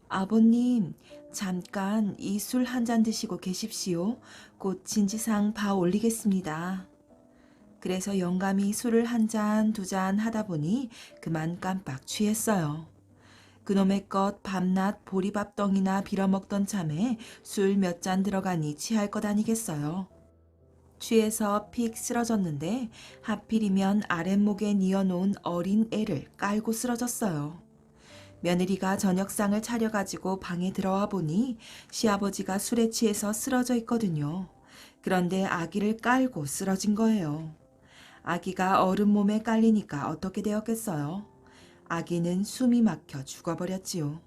아버님, 잠깐 이 술 한 잔 드시고 계십시오. 곧 진지상 봐 올리겠습니다. 그래서 영감이 술을 한 잔, 두 잔 하다 보니 그만 깜빡 취했어요. 그놈의 것 밤낮 보리밥덩이나 빌어먹던 참에 술 몇 잔 들어가니 취할 것 아니겠어요. 취해서 픽 쓰러졌는데 하필이면 아랫목에 뉘어놓은 어린 애를 깔고 쓰러졌어요. 며느리가 저녁상을 차려가지고 방에 들어와 보니 시아버지가 술에 취해서 쓰러져 있거든요. 그런데 아기를 깔고 쓰러진 거예요. 아기가 어른 몸에 깔리니까 어떻게 되었겠어요? 아기는 숨이 막혀 죽어버렸지요.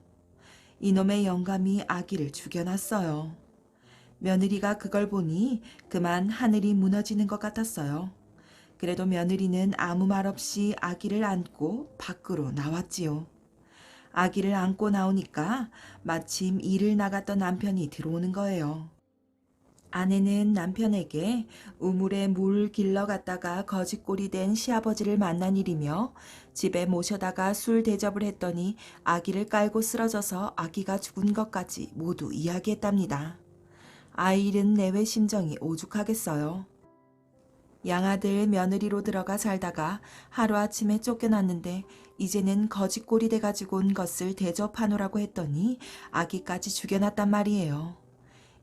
이놈의 영감이 아기를 죽여놨어요. 며느리가 그걸 보니 그만 하늘이 무너지는 것 같았어요. 그래도 며느리는 아무 말 없이 아기를 안고 밖으로 나왔지요. 아기를 안고 나오니까 마침 일을 나갔던 남편이 들어오는 거예요. 아내는 남편에게 우물에 물 길러 갔다가 거짓골이 된 시아버지를 만난 일이며 집에 모셔다가 술 대접을 했더니 아기를 깔고 쓰러져서 아기가 죽은 것까지 모두 이야기했답니다. 아이 잃은 내외 심정이 오죽하겠어요. 양아들 며느리로 들어가 살다가 하루아침에 쫓겨났는데 이제는 거짓골이 돼가지고 온 것을 대접하노라고 했더니 아기까지 죽여놨단 말이에요.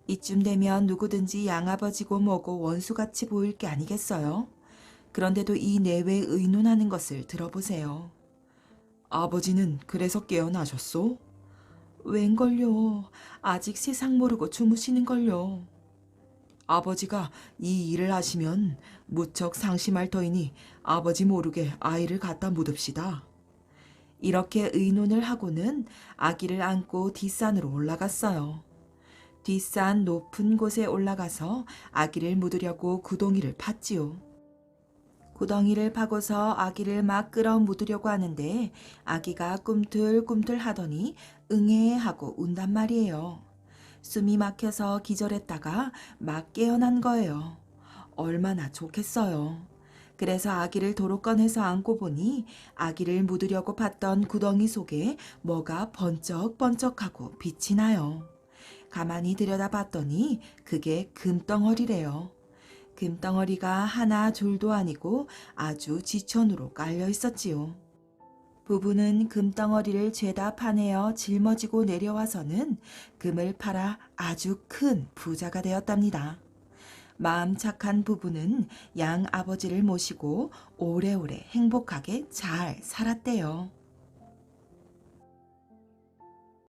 이쯤 되면 누구든지 양아버지고 뭐고 원수같이 보일 게 아니겠어요? 그런데도 이 내외 의논하는 것을 들어보세요. 아버지는 그래서 깨어나셨소? 웬걸요. 아직 세상 모르고 주무시는걸요. 아버지가 이 일을 하시면 무척 상심할 터이니 아버지 모르게 아이를 갖다 묻읍시다. 이렇게 의논을 하고는 아기를 안고 뒷산으로 올라갔어요. 뒷산 높은 곳에 올라가서 아기를 묻으려고 구덩이를 팠지요. 구덩이를 파고서 아기를 막 끌어 묻으려고 하는데 아기가 꿈틀꿈틀 하더니 응애 하고 운단 말이에요. 숨이 막혀서 기절했다가 막 깨어난 거예요. 얼마나 좋겠어요. 그래서 아기를 도로 꺼내서 안고 보니 아기를 묻으려고 팠던 구덩이 속에 뭐가 번쩍번쩍하고 빛이 나요. 가만히 들여다봤더니 그게 금덩어리래요. 금덩어리가 하나 둘도 아니고 아주 지천으로 깔려 있었지요. 부부는 금덩어리를 죄다 파내어 짊어지고 내려와서는 금을 팔아 아주 큰 부자가 되었답니다. 마음 착한 부부는 양 아버지를 모시고 오래오래 행복하게 잘 살았대요.